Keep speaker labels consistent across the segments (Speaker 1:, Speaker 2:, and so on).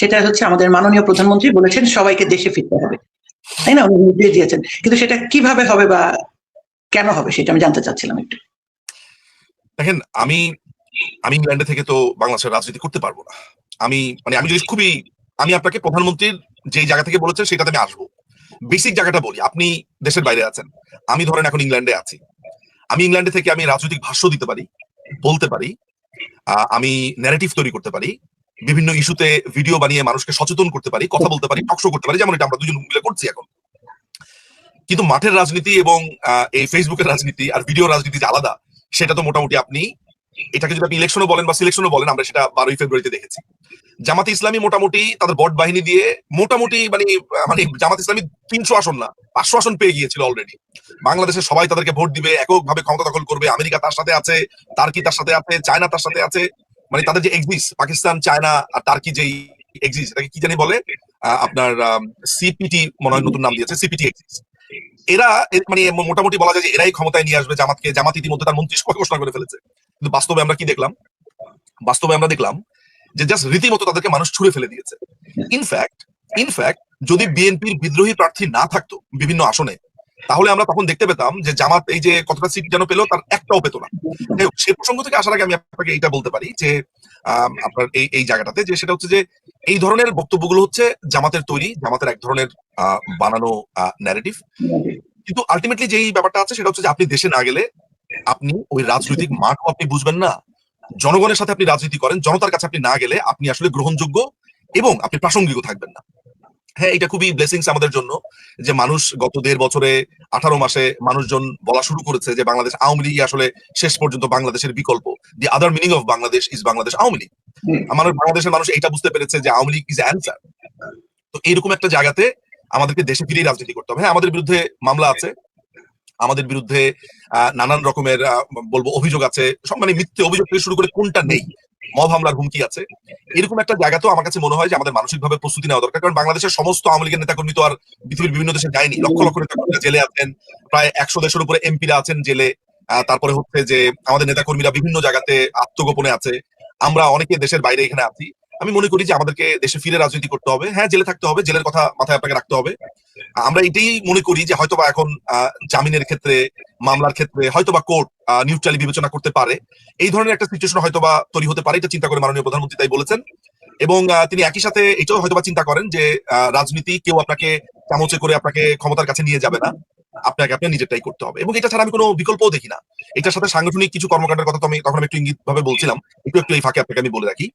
Speaker 1: সেটা হচ্ছে আমাদের মাননীয় প্রধানমন্ত্রী বলেছেন সবাইকে দেশে ফিরতে হবে, তাই না? উনি নির্দেশ দিয়েছেন, কিন্তু সেটা কিভাবে হবে বা কেন হবে সেটা আমি জানতে চাচ্ছিলাম একটু।
Speaker 2: দেখেন, আমি আমি ইংল্যান্ডে থেকে তো বাংলাদেশের রাজনীতি করতে পারবো না। আমি যদি আমি আপনাকে প্রধানমন্ত্রীর যেই জায়গা থেকে বলেছেন সেটাতে আমি আসবো। বেসিক জায়গাটা বলি, আপনি দেশের বাইরে আছেন, আমি ধরেন এখন ইংল্যান্ডে আছি। আমি ইংল্যান্ডে থেকে আমি রাজনৈতিক ভাষ্য দিতে পারি, বলতে পারি, আমি ন্যারেটিভ তৈরি করতে পারি, বিভিন্ন ইস্যুতে ভিডিও বানিয়ে মানুষকে সচেতন করতে পারি, কথা বলতে পারি, টক শো করতে পারি, যেমন এটা আমরা দুজন মিলে করছি এখন। কিন্তু মাঠের রাজনীতি এবং এই ফেসবুকের রাজনীতি আর ভিডিও রাজনীতি যে আলাদা, সেটা তো মোটামুটি আপনি এটাকে যদি আপনি ইলেকশনও বলেন বা সিলেকশনও বলেন, আমরা সেটা 12ই ফেব্রুয়ারিতে দেখেছি। জামাতে ইসলামী মোটামুটি তাদের বট বাহিনী দিয়ে মোটামুটি মানে জামাত ইসলামী 300 আসন না 500 আসন পেয়ে গিয়েছিল অলরেডি। বাংলাদেশের সবাই তাদেরকে ভোট দিবে, এককভাবে ক্ষমতা দখল করবে। আমেরিকা তার সাথে আছে, টার্কি তার সাথে আছে, চায়না তার সাথে আছে। মানে তাদের যে এক্সিস, পাকিস্তান, চায়না আর টার্কি যেই এক্সিস, এটাকে কি জানি বলে, আপনার সিপিটি মনে হয় নতুন নাম দিয়েছে, সিপিটি এক্সিস। এরা মানে মোটামুটি বলা যায় যে এরাই ক্ষমতায় নিয়ে আসবে জামাতকে। জামাত ইতিমধ্যে তার মন্ত্রিসভা ঘোষণা করে ফেলেছে। কিন্তু বাস্তবে আমরা কি দেখলাম? বাস্তবে আমরা দেখলাম যে জাস্ট রীতিমতো তাদেরকে মানুষ ছুড়ে ফেলে দিয়েছে। ইনফ্যাক্ট ইনফ্যাক্ট যদি বিএনপির বিদ্রোহী প্রার্থী না থাকতো বিভিন্ন আসনে, তাহলে আমরা তখন দেখতে পেতাম যে জামাত এই যে কতটা সিট যেন পেলো, তার একটাও পেতো না। সে প্রসঙ্গ থেকে আসার আগে আমি আপনাকে এটা বলতে পারি যে আপনার এই এই জায়গাটাতে যে সেটা হচ্ছে যে এই ধরনের বক্তব্যগুলো হচ্ছে জামাতের তৈরি, জামাতের এক ধরনের বানানো ন্যারেটিভ। কিন্তু আলটিমেটলি যেই ব্যাপারটা আছে সেটা হচ্ছে যে আপনি দেশে না গেলে আপনি ওই রাজনৈতিক মাঠও আপনি বুঝবেন না। জনগণের সাথে আপনি রাজনীতি করেন, জনতার কাছে আপনি না গেলে আপনি আসলে গ্রহণযোগ্য এবং আপনি প্রাসঙ্গিকও থাকবেন না। হ্যাঁ, এটা খুবই ব্লেসিংস আমাদের জন্য যে মানুষ গত 1.5 বছরে 18 মাসে মানুষজন বলা শুরু করেছে যে বাংলাদেশ আওয়ামী লীগ আসলে শেষ পর্যন্ত বাংলাদেশের বিকল্প। The other meaning of Bangladesh is Bangladesh Awami League. আমাদের বাংলাদেশের মানুষ এটা বুঝতে পেরেছে যে আওয়ামী লীগ ইজ অ্যান্সার। তো এইরকম একটা জায়গাতে আমাদেরকে দেশে ফিরেই রাজনীতি করতে হবে। হ্যাঁ, আমাদের বিরুদ্ধে মামলা আছে, আমাদের বিরুদ্ধে নানান রকমের বলবো অভিযোগ আছে, সব মানে মিথ্যে অভিযোগ থেকে শুরু করে কোনটা নেই, মব হামলার হুমকি আছে। এরকম একটা জায়গাতেও আমার কাছে মনে হয় যে আমাদের মানসিকভাবে প্রস্তুতি নেওয়া দরকার। কারণ বাংলাদেশের সমস্ত আওয়ামী লীগের নেতাকর্মী তো আর পৃথিবীর বিভিন্ন দেশে যায়নি। লক্ষ লক্ষ নেতাকর্মীরা জেলে আছেন, প্রায় 100 দেশের উপরে এমপিরা আছেন জেলে। তারপরে হচ্ছে যে আমাদের নেতাকর্মীরা বিভিন্ন জায়গাতে আত্মগোপনে আছে। আমরা অনেকে দেশের বাইরে এখানে আছি। আমি মনে করি যে আমাদেরকে দেশে ফিরে রাজনীতি করতে হবে। হ্যাঁ, জেলে থাকতে হবে, জেলের কথা মাথায় আপনাকে রাখতে হবে। আমরা এটাই মনে করি যে হয়তোবা এখন জামিনের ক্ষেত্রে, মামলার ক্ষেত্রে হয়তোবা কোর্ট নিউট্রালি বিবেচনা করতে পারে। এই ধরনের একটা সিচুয়েশন হয়তোবা তৈরি হতে পারে, এটা চিন্তা করে মাননীয় প্রধানমন্ত্রী তাই বলেছেন। এবং তিনি একই সাথে এটাও হয়তোবা চিন্তা করেন যে রাজনীতি কেউ আপনাকে চামচে করে আপনাকে ক্ষমতার কাছে নিয়ে যাবে না, আপনাকে আপনার নিজেরটাই করতে হবে। এবং এটা ছাড়া আমি কোনো বিকল্পও দেখি না। এটার সাথে সাংগঠনিক কিছু কর্মকাণ্ডের কথা তো আমি তখন একটু ইঙ্গিত ভাবে বলছিলাম, একটু একটু এই ফাঁকে আপনাকে আমি বলে রাখি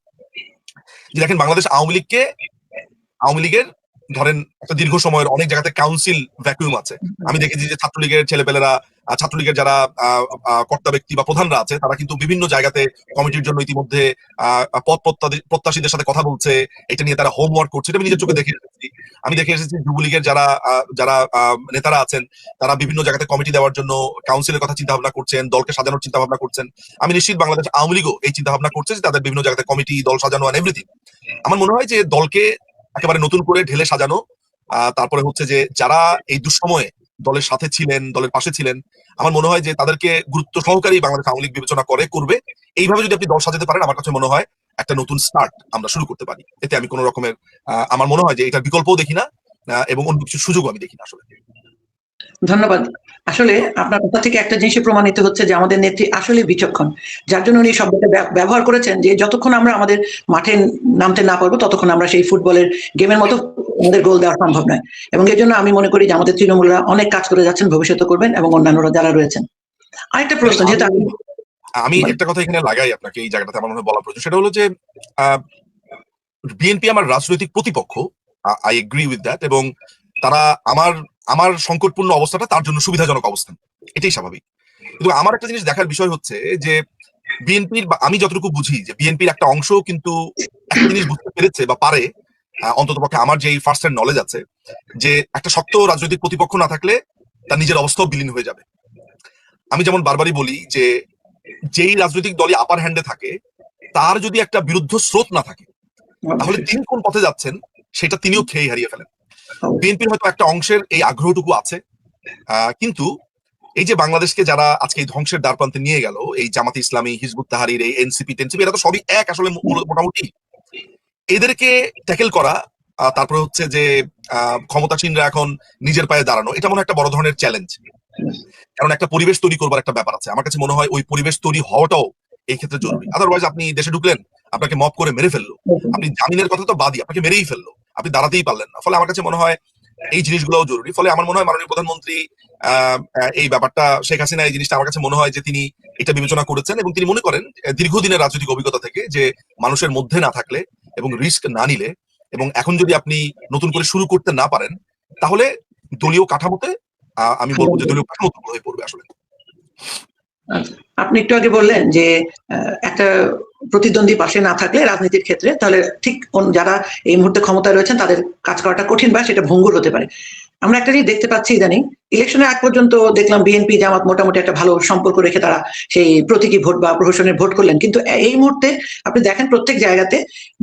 Speaker 2: যে দেখেন, বাংলাদেশ আওয়ামী লীগের ধরেন একটা দীর্ঘ সময়ের অনেক জায়গাতে কাউন্সিল ভ্যাকুয়াম আছে। আমি দেখেছি যে ছাত্রলীগের ছেলেপেলেরা, ছাত্রলীগের যারা কর্তা ব্যক্তি বা প্রধানরা আছে, তারা কিন্তু বিভিন্ন জায়গাতে কমিটির জন্য ইতিমধ্যে পদ প্রত্যাশীদের সাথে কথা বলছে, এটা নিয়ে তারা হোমওয়ার্ক করছে। এটা আমি নিজের চোখে দেখে এসেছি। আমি দেখে এসেছি যুবলীগের যারা যারা নেতারা আছেন, তারা বিভিন্ন জায়গাতে কমিটি দেওয়ার জন্য কাউন্সিলের কথা চিন্তা ভাবনা করছেন, দলকে সাজানোর চিন্তা ভাবনা করছেন। আমি নিশ্চিত বাংলাদেশ আওয়ামী লীগও এই চিন্তা ভাবনা করছে যে তাদের বিভিন্ন জায়গাতে কমিটি, দল সাজানো আর এভরিথিং। আমার মনে হয় যে দলকে একেবারে নতুন করে ঢেলে সাজানো, তারপরে হচ্ছে যে যারা এই দুঃসময়ে দলের সাথে ছিলেন, দলের পাশে ছিলেন, আমার মনে হয় যে তাদেরকে গুরুত্ব সহকারে বাংলাদেশ আওয়ামী লীগ বিবেচনা করবে। এইভাবে যদি আপনি দল সাজাতে পারেন, আমার কাছে মনে হয় একটা নতুন স্টার্ট আমরা শুরু করতে পারি। এতে আমি কোন রকমের আমার মনে হয় যে এটার বিকল্পও দেখি না, এবং অন্য কিছু সুযোগও আমি দেখি না আসলে।
Speaker 1: ধন্যবাদ। আসলে আপনার কথা থেকে একটা জিনিস প্রমাণিত হচ্ছে যে আমাদের নেত্রী আসলে বিচক্ষণ, যার জন্য উনি শব্দটা ব্যবহার করেছেন যে যতক্ষণ আমরা আমাদের মাঠে নামতে না পারবো ততক্ষণ আমরা সেই ফুটবলের গেমের মতো আমাদের গোল দেওয়া সম্ভব নয়। এবং এর জন্য আমি মনে করি যে আমাদের তৃণমূলরা অনেক কাজ করে যাচ্ছেন, ভবিষ্যতে করবেন, এবং অন্যান্যরা যারা রয়েছেন। আরেকটা প্রশ্ন, যেহেতু
Speaker 2: আমি একটা কথা এখানে লাগাই আপনাকে, এই জায়গাটাতে আমার মনে হয় বলা প্রয়োজন, সেটা হলো যে বিএনপি আমার রাজনৈতিক প্রতিপক্ষ, আই এগ্রি উইথ দ্যাট, এবং তারা আমার সংকটপূর্ণ অবস্থাটা তার জন্য সুবিধাজনক অবস্থান, এটাই স্বাভাবিক। কিন্তু আমার একটা জিনিস দেখার বিষয় হচ্ছে যে বিএনপির, আমি যতটুকু বুঝি যে বিএনপির একটা অংশ কিন্তু একটা জিনিস বুঝতে পেরেছে বা পারে, অন্ততপক্ষে আমার যে ফার্স্ট হ্যান্ড নলেজ আছে, যে একটা শক্ত রাজনৈতিক প্রতিপক্ষ না থাকলে তার নিজের অবস্থাও বিলীন হয়ে যাবে। আমি যেমন বারবারই বলি যে যেই রাজনৈতিক দলই আপার হ্যান্ডে থাকে, তার যদি একটা বিরুদ্ধ স্রোত না থাকে, তাহলে তিনি কোন পথে যাচ্ছেন সেটা তিনিও খেয়ে হারিয়ে ফেলেন। বিএনপির হয়তো একটা অংশের এই আগ্রহটুকু আছে, কিন্তু এই যে বাংলাদেশকে যারা আজকে এই ধ্বংসের দ্বারপ্রান্তে নিয়ে গেল, এই জামাত ইসলামী, হিজবুত তাহরির, এই এনসিপি টেনসিপি, এরা তো সবই এক আসলে মোটামুটি। এদেরকে ট্যাকেল করা, তারপরে হচ্ছে যে ক্ষমতাসীনরা এখন নিজের পায়ে দাঁড়ানো, এটা মনে হয় একটা বড় ধরনের চ্যালেঞ্জ। কারণ একটা পরিবেশ তৈরি করবার একটা ব্যাপার আছে। আমার কাছে মনে হয় ওই পরিবেশ তৈরি হওয়াটাও এই ক্ষেত্রে জরুরি। আদারওয়াইজ আপনি দেশে ঢুকলেন, আপনাকে মব করে মেরে ফেললো, আপনি জামিনের কথা তো বাদই, আপনাকে মেরেই ফেললো, আপনি দাঁড়াতেই পারলেন না। ফলে আমার কাছে মনে হয় এই জিনিসগুলোও জরুরি। ফলে আমার মনে হয় মাননীয় প্রধানমন্ত্রী এই ব্যাপারটা, শেখ হাসিনা এই জিনিসটা আমার কাছে মনে হয় যে তিনি এটা বিবেচনা করেছেন এবং তিনি মনে করেন দীর্ঘদিনের রাজনৈতিক অভিজ্ঞতা থেকে যে মানুষের মধ্যে না থাকলে এবং রিস্ক না নিলে এবং এখন যদি আপনি নতুন করে শুরু করতে না পারেন তাহলে দলীয় কাঠামোতে আমি বলবো যে দলীয় কাঠামো দুর্বল হয়ে পড়বে আসলে।
Speaker 1: আপনি একটু আগে বললেন যে একটা প্রতিদ্বন্দ্বী পাশে না থাকলে রাজনীতির ক্ষেত্রে তাহলে ঠিক যারা এই মুহূর্তে ক্ষমতায় রয়েছেন তাদের কাজ করাটা কঠিন বা সেটা ভঙ্গুর হতে পারে। আমরা একটা জিনিস দেখতে পাচ্ছি ইদানিং, ইলেকশনের আগ পর্যন্ত দেখলাম বিএনপি জামাত মোটামুটি একটা ভালো সম্পর্ক রেখে তারা সেই প্রতীকী ভোট বা প্রহসনের ভোট করলেন, কিন্তু এই মুহূর্তে আপনি দেখেন প্রত্যেক জায়গাতে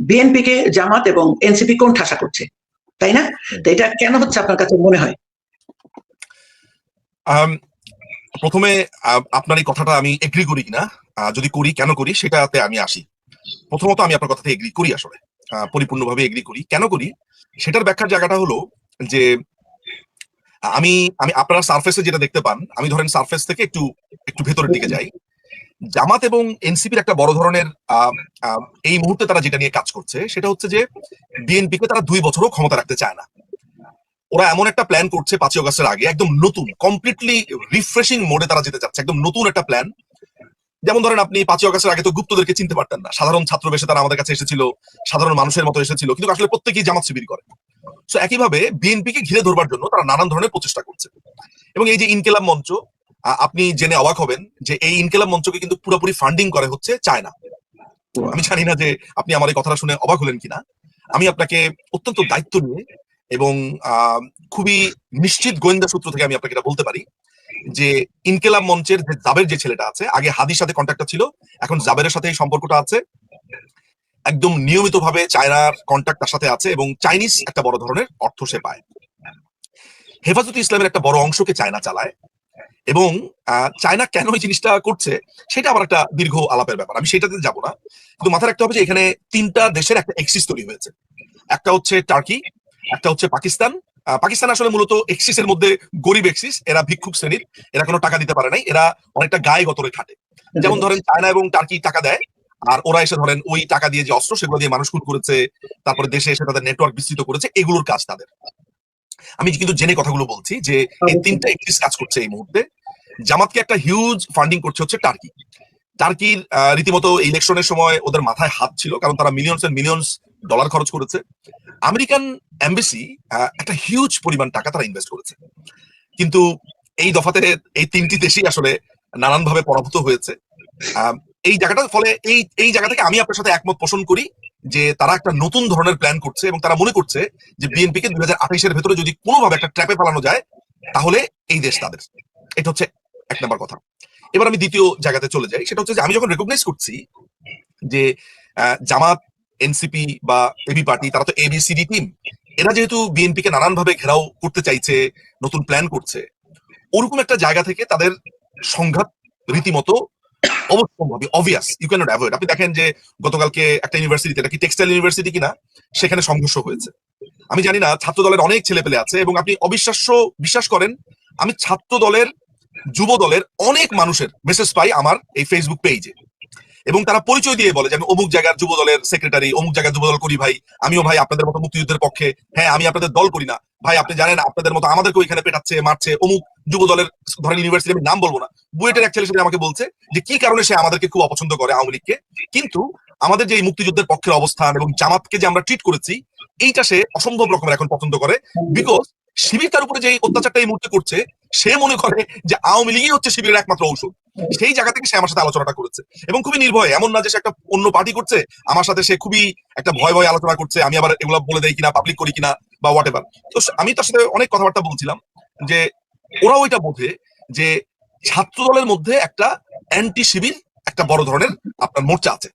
Speaker 1: বিএনপি কে জামাত এবং এনসিপি কোন ঠাসা করছে, তাই না? তো এটা কেন হচ্ছে আপনার কাছে মনে হয়?
Speaker 2: প্রথমে আপনার এই কথাটা আমি এগ্রি করি কিনা, যদি করি কেন করি সেটাতে আমি আসি। প্রথমত আমি আপনার কথাতে এগ্রি করি, আসলে পরিপূর্ণভাবে এগ্রি করি। কেন করি সেটার ব্যাখ্যার জায়গাটা হলো যে আমি আমি আপনারা সারফেসে যেটা দেখতে পান, আমি ধরেন সারফেস থেকে একটু একটু ভেতরের দিকে যাই। জামাত এবং এনসিপির একটা বড় ধরনের এই মুহূর্তে তারা যেটা নিয়ে কাজ করছে সেটা হচ্ছে যে বিএনপিকে তারা 2 বছরও ক্ষমতা রাখতে চায় না। ওরা এমন একটা প্ল্যান করছে 5ই অগস্টের আগে, একদম নতুন কমপ্লিটলি রিফ্রেশিং মোডে তারা যেতে চাচ্ছে, একদম নতুন একটা প্ল্যান। যেমন ধরেন আপনি 5ই অগস্টের আগে তো গুপ্তদেরকে চিনতে পারতেন না, সাধারণ ছাত্র বেশে তারা আমাদের কাছে এসেছিল, সাধারণ মানুষের মতো এসেছিল, কিন্তু আসলে প্রত্যেকেই জামাত শিবির করে। সো একইভাবে বিএনপিকে ঘিরে ধরবার জন্য তারা নানান ধরনের প্রচেষ্টা করছে। এবং এই যে ইনকিলাব মঞ্চ, আপনি জেনে অবাক হবেন যে এই ইনকিলাব মঞ্চকে কিন্তু পুরোপুরি ফান্ডিং করে হচ্ছে চায়না। আমি জানি না যে আপনি আমার এই কথাটা শুনে অবাক হলেন কিনা। আমি আপনাকে অত্যন্ত দায়িত্ব নিয়ে এবং খুবই নিশ্চিত গোয়েন্দা সূত্র থেকে আমি আপনাকে এটা বলতে পারি যে ইনকিলাব মঞ্চের যে জাবের যে ছেলেটা আছে, আগে হাদির সাথে কন্ট্যাক্টটা ছিল, এখন জাবেরের সাথে এই সম্পর্কটা আছে, একদম নিয়মিতভাবে চায়নার কন্ট্যাক্ট তার সাথে আছে এবং চাইনিজ একটা বড় ধরনের অর্থ সে পায়। হেফাজতে ইসলামের একটা বড় অংশকে চায়না চালায় এবং চায়না কেন এই জিনিসটা করছে সেটা আবার একটা দীর্ঘ আলাপের ব্যাপার, আমি সেটাতে যাব না। কিন্তু মাথায় রাখতে হবে যে এখানে 3টা দেশের একটা এক্সিস তৈরি হয়েছে। একটা হচ্ছে টার্কি, একটা হচ্ছে পাকিস্তান। পাকিস্তান আসলে মূলত এক্সিসের মধ্যে গরিব এক্সিস, এরা ভিক্ষুক শ্রেণীর, এরা কোনো টাকা দিতে পারে নাই, এরা অনেকটা গায়ে গতরে খাটে। যেমন ধরেন চায়না এবং টার্কি টাকা দেয় আর ওরা এসে ধরেন ওই টাকা দিয়ে যে অস্ত্র সেগুলো দিয়ে মানুষ খুন করেছে, তারপরে দেশে এসে তাদের নেটওয়ার্ক বিস্তৃত করেছে, এগুলোর কাজ তাদের। আমি কিন্তু জেনে কথাগুলো বলছি যে এই 3টা এক্সিস কাজ করছে এই মুহূর্তে। জামাতকে একটা হিউজ ফান্ডিং করছে হচ্ছে টার্কি। টার্কির রীতিমতো ইলেকশনের সময় ওদের মাথায় হাত ছিল, কারণ তারা মিলিয়নস এন্ড মিলিয়নস ডলার খরচ করেছে। আমেরিকান এমবাসি একটা হিউজ পরিমাণ টাকা তারা ইনভেস্ট করেছে। কিন্তু এই দফাতে এই 3টি দেশই আসলে নানানভাবে পরাভূত হয়েছে। এই জায়গাটার ফলে এই জায়গা থেকে আমি আপনার সাথে একমত পোষণ করি যে তারা একটা নতুন ধরনের প্ল্যান করছে এবং তারা মনে করছে যে বিএনপিকে 2028-এর ভেতরে যদি কোনোভাবে একটা ট্র্যাপে ফেলানো যায় তাহলে এই দেশ তাদের। এটা হচ্ছে 1 নম্বর কথা। এবার আমি দ্বিতীয় জায়গাতে চলে যাই, সেটা হচ্ছে যে আমি যখন রেকগনাইজ করছি যে জামাত, এনসিপি বা এবি পার্টি তারা তো এবিসিডি টিম, এরা যেহেতু বিএনপিকে নানানভাবে ঘেরাও করতে চাইছে, নতুন প্ল্যান করছে, ওরকম একটা জায়গা থেকে তাদের সংঘাত রীতিমতো অবশ্যম্ভাবী, obvious, you can not avoid. আপনি দেখেন যে গতকালকে একটা ইউনিভার্সিটিতে, এটা কি টেক্সটাইল ইউনিভার্সিটি কিনা, সেখানে সংঘর্ষ হয়েছে। আমি জানি না, ছাত্র দলের অনেক ছেলে পেলে আছে এবং আপনি অবিশ্বাস্য বিশ্বাস করেন, আমি ছাত্র দলের, যুব দলের অনেক মানুষের মেসেজ পাই আমার এই ফেসবুক পেজে এবং তারা পরিচয় দিয়ে বলে যে আমি অমুক জায়গার যুব দলের সেক্রেটারি, অমুক জায়গার যুব দল করি ভাই, আমিও ভাই আপনাদের মতো মুক্তিযুদ্ধের পক্ষে, হ্যাঁ আমি আপনাদের দল করি না ভাই, আপনি জানেন আপনাদের মতো আমাদেরকেও এখানে পেটাচ্ছে মারছে অমুক যুব দলের, ধরেন ইউনিভার্সিটি, আমি নাম বলবো না, বুয়েটের এক ছেলে সাথে আমাকে বলছে যে কি কারণে সে আমাদেরকে খুব অপছন্দ করে আওয়ামী লীগকে, কিন্তু আমাদের যে এই মুক্তিযুদ্ধের পক্ষের অবস্থান এবং জামাতকে যে আমরা ট্রিট করেছি এইটা সে অসম্ভব রকমের এখন পছন্দ করে, বিকজ শিবির তার উপরে যে অত্যাচারটা এই মুহূর্তে করছে সে মনে করে যে আওয়ামী লীগই হচ্ছে শিবিরের একমাত্র ঔষধ। সেই জায়গা থেকে সে আমার সাথে আলোচনাটা করেছে এবং খুবই নির্ভয়ে, এমন না যে সে একটা অন্য পার্টি করছে, আমার সাথে সে খুবই একটা ভয় ভয় আলোচনা করছে, আমি আবার এগুলো বলে দেই কিনা, পাবলিক করি কিনা বা হোয়াট এভার। তো আমি তার সাথে অনেক কথাবার্তা বলছিলাম যে ওরাও এটা বোঝে যে ছাত্র দলের মধ্যে একটা অ্যান্টি শিবির একটা বড় ধরনের আপনার মোর্চা আছে,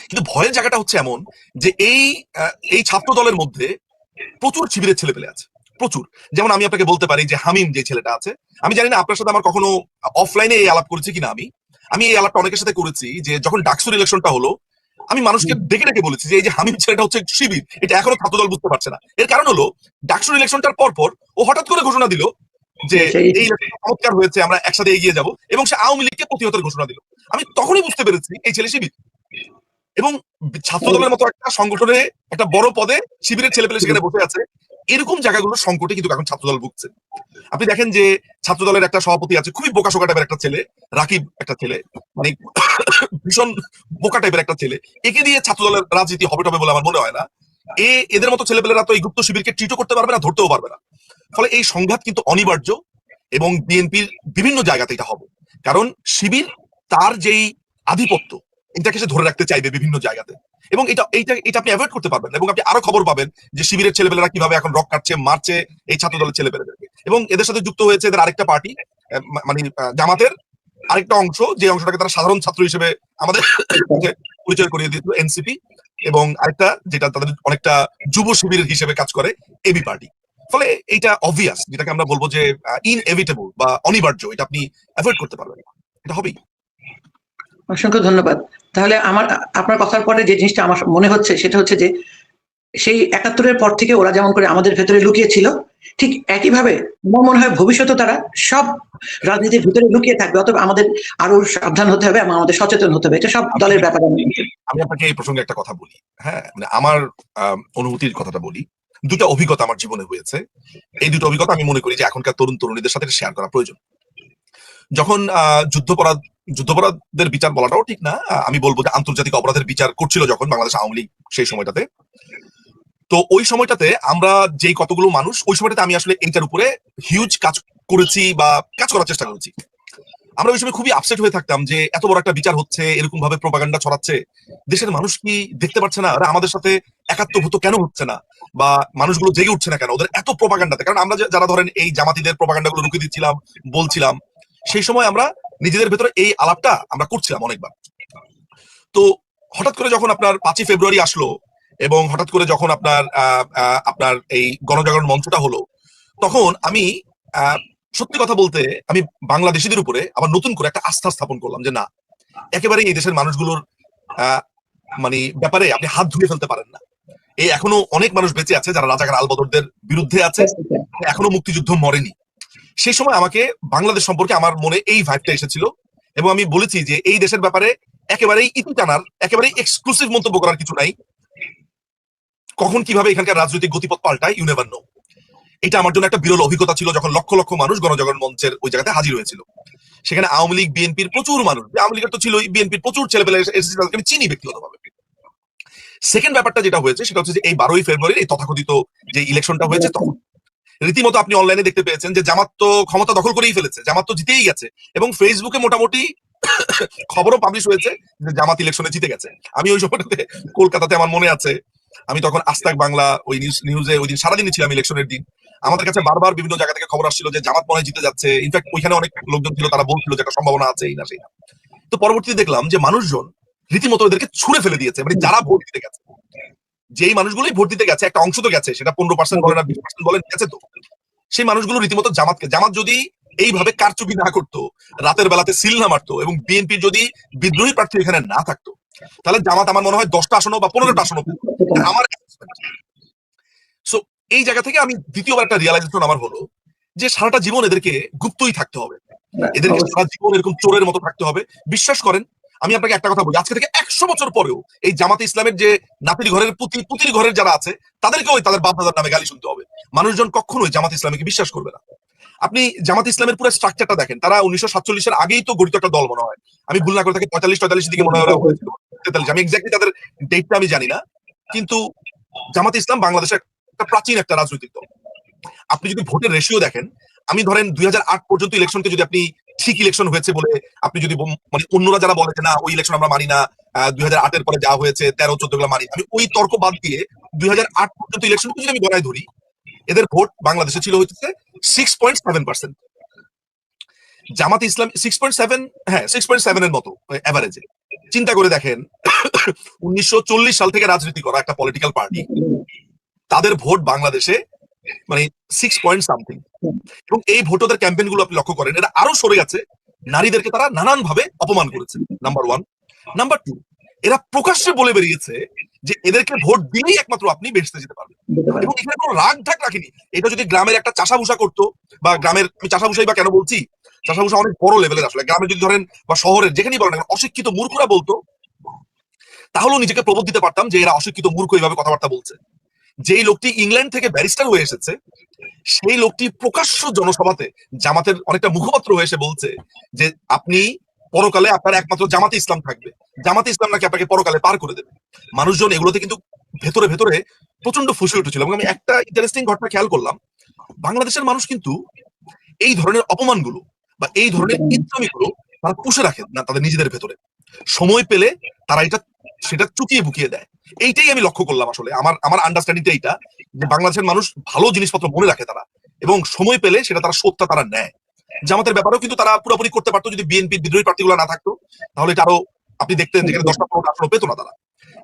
Speaker 2: কিন্তু ভয়ের জায়গাটা হচ্ছে এমন যে এই ছাত্র দলের মধ্যে প্রচুর শিবিরের ছেলে পেলে আছে, প্রচুর। যেমন আমি আপনাকে বলতে পারি যে হামিম যে ছেলেটা আছে, আমি জানি না আপনার সাথে আমার কখনো অফলাইনে এই আলাপ করেছি কিনা, আমি এই আলাপটা অনেকের সাথে করেছি যে যখন ডাকসুর ইলেকশনটা হলো আমি মানুষকে ডেকে ডেকে বলেছি যে এই যে হামিদ ছেলেটা হচ্ছে শিবির, এটা এখনো ছাত্রদল বুঝতে পারছে না। এর কারণ হলো ডাকসুর ইলেকশনটার পর ও হঠাৎ করে ঘোষণা দিল যে এই ইলেকশন চমৎকার হয়েছে, আমরা একসাথে এগিয়ে যাব, এবং সে আওয়ামী লীগকে প্রতিহতের ঘোষণা দিল। আমি তখনই বুঝতে পেরেছি এই ছেলে শিবির। এবং ছাত্রদলের মতো একটা সংগঠনে একটা বড় পদে শিবিরের ছেলেপেলে সেখানে বসে আছে। এরকম জায়গাগুলোর সংকটে কিন্তু এখন ছাত্রদল ভুগছে। আপনি দেখেন যে ছাত্রদলের একটা সভাপতি আছে, খুবই বোকাশোকা টাইপের একটা ছেলে, রাকিব একটা ছেলে, মানে ভীষণ বোকা টাইপের একটা ছেলে। একে দিয়ে ছাত্রদলের রাজনীতি হবে টবে বলে আমার মনে হয় না। এদের মতো ছেলেপেলেরা তো এই গুপ্ত শিবিরকে ট্রিটও করতে পারবে না, ধরতেও পারবে না। ফলে এই সংঘাত কিন্তু অনিবার্য, এবং বিএনপির বিভিন্ন জায়গাতে এটা হবে। কারণ শিবির তার যেই আধিপত্য, এটাকে সে ধরে রাখতে চাইবে বিভিন্ন জায়গাতে, এবং এটা আপনি অ্যাভয়েড করতে পারবেন। এবং আপনি আরো খবর পাবেন যে শিবিরের ছেলেপেলেরা কিভাবে এখন রক কাটছে, মারছে এই ছাত্রদলের ছেলেপেলেদেরকে। এবং এদের সাথে যুক্ত হয়েছে এদের আরেকটা পার্টি, মানে জামাতের আরেকটা অংশ, যে অংশটাকে তারা সাধারণ ছাত্র হিসেবে আমাদের পরিচয় করিয়ে দিয়েছিল, এনসিপি, এবং আরেকটা যেটা তাদের অনেকটা যুব শিবির হিসেবে কাজ করে, এবি পার্টি। ফলে এইটা অবভিয়াস, যেটাকে আমরা বলবো যে ইনএভিটেবল বা অনিবার্য, এটা আপনি অ্যাভয়েড করতে পারবেন না, এটা হবেই।
Speaker 1: অসংখ্য ধন্যবাদ। তাহলে আপনার কথার পরে যে জিনিসটা আমার মনে হচ্ছে সেটা হচ্ছে যে সেই ৭১-এর পর থেকে ওরা যেমন করে আমাদের ভেতরে লুকিয়ে ছিল, ঠিক একইভাবে আমার মনে হয় ভবিষ্যতে তারা সব রাজনীতির ভিতরে লুকিয়ে থাকবে। অতএব আমাদের আরো সাবধান হতে হবে এবং আমাদের সচেতন হতে হবে। এটা সব দলের ব্যাপারে।
Speaker 2: আমি আপনাকে এই প্রসঙ্গে একটা কথা বলি, হ্যাঁ, মানে আমার অনুভূতির কথাটা বলি। দুটো অভিজ্ঞতা আমার জীবনে হয়েছে। এই দুটো অভিজ্ঞতা আমি মনে করি যে এখনকার তরুণ তরুণীদের সাথে শেয়ার করা প্রয়োজন। যখন যুদ্ধাপরাধের বিচার বলাটাও ঠিক না, আমি বলবো যে আন্তর্জাতিক অপরাধের বিচার করছিল যখন বাংলাদেশ আওয়ামী লীগ সেই সময়টাতে, তো ওই সময়টাতে আমরা যেই কতগুলো মানুষ, ওই সময়টাতে আমি আসলে এইটার উপরে হিউজ কাজ করেছি বা কাজ করার চেষ্টা করেছি। আমরা ওই সময় খুবই আপসেট হয়ে থাকতাম যে এত বড় একটা বিচার হচ্ছে, এরকম ভাবে প্রোপাগান্ডা ছড়াচ্ছে, দেশের মানুষ কি দেখতে পাচ্ছে না, আমাদের সাথে একাত্মভূত কেন হচ্ছে না, বা মানুষগুলো জেগে উঠছে না কেন ওদের এত প্রোপাগান্ডাতে? কারণ আমরা যারা ধরেন এই জামাতিদের প্রোপাগান্ডা গুলো রুখে দিচ্ছিলাম, বলছিলাম, সেই সময় আমরা নিজেদের ভেতরে এই আলাপটা আমরা করছিলাম অনেকবার। তো হঠাৎ করে যখন আপনার 5ই ফেব্রুয়ারি আসলো, এবং হঠাৎ করে যখন আপনার এই গণজাগরণ মঞ্চটা হলো, তখন আমি সত্যি কথা বলতে আমি বাংলাদেশিদের উপরে আবার নতুন করে একটা আস্থা স্থাপন করলাম যে না, একেবারে এই দেশের মানুষগুলোর মানে ব্যাপারে আপনি হাত ধুয়ে ফেলতে পারেন না। এই এখনো অনেক মানুষ বেঁচে আছে যারা রাজাকার আলবদরদের বিরুদ্ধে আছে, এখনো মুক্তিযুদ্ধ মরেনি। সেই সময় আমাকে বাংলাদেশ সম্পর্কে আমার মনে এই ভাইবটা এসেছিল, এবং আমি বলেছি যে এই দেশের ব্যাপারে একেবারেই ইতি টানার, একেবারেই এক্সক্লুসিভ মন্তব্য করার কিছু নাই। কখন কিভাবে এখানকার রাজনৈতিক গতিপথ পাল্টায়, ইউ নেভার নো। এটা আমার জন্য একটা বিরল অভিজ্ঞতা ছিল যখন লক্ষ লক্ষ মানুষ গণজাগরণ মঞ্চের ওই জায়গাতে হাজির হয়েছিল। সেখানে আওয়ামী লীগ বিএনপির প্রচুর মানুষ, আওয়ামী লীগের তো ছিল, বিএনপির প্রচুর ছেলেপেলে এসেছে, তাদেরকে আমি চিনি ব্যক্তিগতভাবে। সেকেন্ড ব্যাপারটা যেটা হয়েছে সেটা হচ্ছে যে এই 12ই ফেব্রুয়ারি এই তথাকথিত যে ইলেকশনটা হয়েছে, তখন রীতিমতো আপনি অনলাইনে দেখতে পেয়েছেন যে জামাত তো ক্ষমতা দখল করেই ফেলেছে, জামাত তো জিতেই গেছে, এবং ফেসবুকে মোটামুটি খবরও পাবলিশ হয়েছে যে জামাত ইলেকশনে জিতে গেছে। আমি ওই সময়টাতে কলকাতাতে, আমার মনে আছে, আমি তখন আস্তাক বাংলা ওই নিউজে ওই দিন সারাদিনই ছিলাম ইলেকশনের দিন। আমাদের কাছে বারবার বিভিন্ন জায়গা থেকে খবর আসছিল যে জামাত মনে হয় জিতে যাচ্ছে। ইনফ্যাক্ট ওইখানে অনেক লোকজন ছিল, তারা বলছিল যে একটা সম্ভাবনা আছে, এই না সেই না। তো পরবর্তীতে দেখলাম যে মানুষজন রীতিমতো এদেরকে ছুড়ে ফেলে দিয়েছে, মানে যারা ভোট দিতে গেছে, যেই মানুষগুলোই ভোট দিতে গেছে, একটা অংশ তো গেছে, সেটা 15% বলেন আর 20% বলেন, গেছে তো, সেই মানুষগুলো রীতিমতো জামাত যদি এইভাবে কারচুপি না করতো, রাতের বেলাতে সিল না মারতো, এবং বিএনপির যদি বিদ্রোহী প্রার্থী এখানে না থাকতো, তাহলে জামাত আমার মনে হয় 10টা আসনও বা 15টা আসনও আমার। সো এই জায়গা থেকে আমি দ্বিতীয়বার একটা রিয়ালাইজেশন আমার হলো যে সারাটা জীবন এদেরকে গুপ্তই থাকতে হবে, এদেরকে সারা জীবন এরকম চোরের মতো থাকতে হবে। বিশ্বাস করেন, আমি আপনাকে একটা কথা বলি, আজকে থেকে 100 বছর পরেও এই জামাতে ইসলামের যে নাতির ঘরের পুতির ঘরের যারা আছে, তাদেরকেও তাদের বাপ দাদার নামে গালি শুনতে হবে। মানুষজন কখনোই জামাত ইসলামীকে বিশ্বাস করবে না। আপনি জামাত ইসলামের পুরো স্ট্রাকচারটা দেখেন, তারা 1947-এর আগেই তো গঠিত একটা দল মনে হয়, আমি ভুল না করে থাকি 45-43 দিকে মনে হয়, 43, আমি এক্স্যাক্টলি তাদের ডেটটা আমি জানি না। কিন্তু জামাত ইসলাম বাংলাদেশের একটা প্রাচীন একটা রাজনৈতিক দল। আপনি যদি ভোটের রেশিও দেখেন, আমি ধরেন 2008 পর্যন্ত ইলেকশনকে যদি আপনি ঠিক ইলেকশন হয়েছে বলে আপনি যদি, মানে অন্যরা যারা বলে যে না ওই ইলেকশন আমরা মানি না, 2008-এর পরে যা হয়েছে 13-14 গুলো মানি, আমি ওই তর্ক বাদ দিয়ে 2008 পর্যন্ত ইলেকশনকে যদি আমি গণায় ধরি, এদের ভোট বাংলাদেশে ছিল হচ্ছে 6.7%। জামাত ইসলাম 6.7, হ্যাঁ 6.7 এর মতো এভারেজে। চিন্তা করে দেখেন, 1940 সাল থেকে রাজনীতি করা একটা পলিটিক্যাল পার্টি, তাদের ভোট বাংলাদেশে মানে 6 এবং এই ভোটারদের ক্যাম্পেইন গুলো আপনি লক্ষ্য করেন, এরা আরো সরে গেছে, নারীদেরকে তারা নানান ভাবে অপমান করেছে, নাম্বার 1। নাম্বার 2, এরা প্রকাশ্যে বলে বেরিয়েছে যে এদেরকে ভোট দিলেই একমাত্র আপনি বেহেশতে যেতে পারবেন, এবং এখানে কোনো রাগ ঢাক রাখিনি। এটা যদি গ্রামের একটা চাষাভুষা করতো, বা গ্রামের, আমি চাষাভুষাই বা কেন বলছি, চাষাভুষা অনেক বড় লেভেলের আসলে, গ্রামে যদি ধরেন বা শহরের যেখানেই বলেন অশিক্ষিত মূর্খরা বলতো, তাহলেও নিজেকে প্রবোধ দিতে পারতাম যে এরা অশিক্ষিত মূর্খ এইভাবে কথাবার্তা বলছে। যেই লোকটি ইংল্যান্ড থেকে ব্যারিস্টার হয়ে এসেছে, সেই লোকটি প্রকাশ্য জনসভাতে জামাতের অনেকটা মুখপাত্র হয়ে এসে বলছে যে আপনি পরকালে আপনার একমাত্র জামাতে ইসলাম থাকবে, জামাতে ইসলাম নাকি আপনাকে পরকালে পার করে দেবে। মানুষজন এগুলোতে কিন্তু ভেতরে ভেতরে প্রচন্ড ফুসে উঠেছিল। এবং আমি একটা ইন্টারেস্টিং ঘটনা খেয়াল করলাম, বাংলাদেশের মানুষ কিন্তু এই ধরনের অপমানগুলো বা এই ধরনের ইসলামিগুলো তারা পুষে রাখেন না তাদের নিজেদের ভেতরে। সময় পেলে তারা সেটা চুকিয়ে বুকিয়ে দেয়। এইটাই আমি লক্ষ্য করলাম আসলে, আমার আন্ডারস্ট্যান্ডিংটা এইটা, যে বাংলাদেশের মানুষ ভালো জিনিসপত্র মনে রাখে তারা, এবং সময় পেলে সেটা তারা সত্যা তারা নেয়। জামাতের ব্যাপারেও কিন্তু তারা পুরোপুরি করতে পারতো যদি বিএনপি বিদ্রোহী পার্টিগুলো না থাকতো, তাহলে এটা আরো আপনি দেখতেন যেখানে 10টা আসলে পেতো না তারা।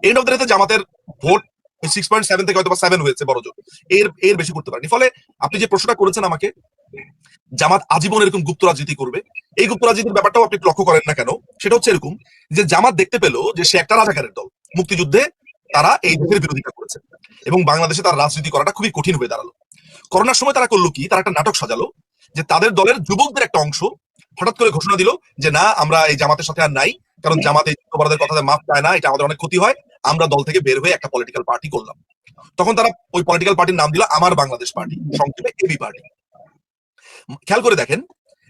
Speaker 2: এন্ড অফ দ্য ডে জামাতের ভোট 6.7 থেকে হয়তো 7 হয়েছে বড় জোর, এর বেশি করতে পারেনি। ফলে আপনি যে প্রশ্নটা করেছেন আমাকে, জামাত আজীবন এরকম গুপ্ত রাজনীতি করবে, এই গুপ্ত রাজনীতির ব্যাপারটাও আপনি লক্ষ্য করেন না কেন, সেটা হচ্ছে এরকম যে জামাত দেখতে পেল যে সে একটা রাজাকারের দল, মুক্তিযুদ্ধে তারা এই দেশের বিরোধিতা করেছে, এবং বাংলাদেশে তার রাজনীতি করাটা খুবই কঠিন হয়ে দাঁড়ালো। করোনার সময় তারা করলো কি, তারা একটা নাটক সাজালো যে তাদের দলের যুবকদের একটা অংশ হঠাৎ করে ঘোষণা দিল যে না, আমরা এই জামাতের সাথে আর নাই, কারণ জামাত এই যুদ্ধপরাধের কথাতে মাফ চায় না, এটা আমাদের অনেক ক্ষতি হয়, আমরা দল থেকে বের হয়ে একটা পলিটিক্যাল পার্টি করলাম। তখন তারা ওই পলিটিক্যাল পার্টির নাম দিল আমার বাংলাদেশ পার্টি, সংক্ষেপে এবি পার্টি। খেয়াল করে দেখেন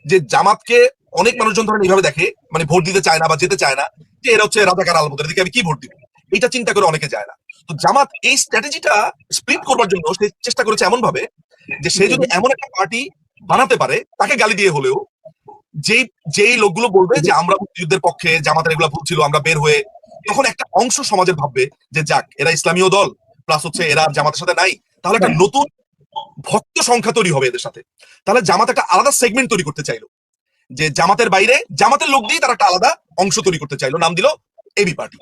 Speaker 2: যে জামাতকে অনেক মানুষজন ধরেন এইভাবে দেখে, মানে ভোট দিতে চায় না বা যেতে চায় না, যে এরা হচ্ছে রাজাকার আলবদর, এদিকে আমি কি ভোট দিব, এটা চিন্তা করে অনেকে যায় না। তো জামাত এই স্ট্র্যাটেজিটা স্প্লিট করবার জন্য সে চেষ্টা করেছে এমন ভাবে যে সে যদি এমন একটা পার্টি বানাতে পারে, তাকে গালি দিয়ে হলেও যেই লোকগুলো বলবে যে আমরা মুক্তিযুদ্ধের পক্ষে, জামাতের এগুলো ভুল ছিল, আমরা বের হয়ে, তখন একটা অংশ সমাজের ভাববে যে যাক, এরা ইসলামীয় দল প্লাস হচ্ছে এরা জামাতের সাথে নাই, তাহলে একটা নতুন ভক্ত সংখ্যা তৈরি হবে এদের সাথে। তাহলে জামাত একটা আলাদা সেগমেন্ট তৈরি করতে চাইলো, যে জামাতের বাইরে জামাতের লোক দিয়ে তারা একটা আলাদা অংশ তৈরি করতে চাইলো, নাম দিল এবি পার্টি।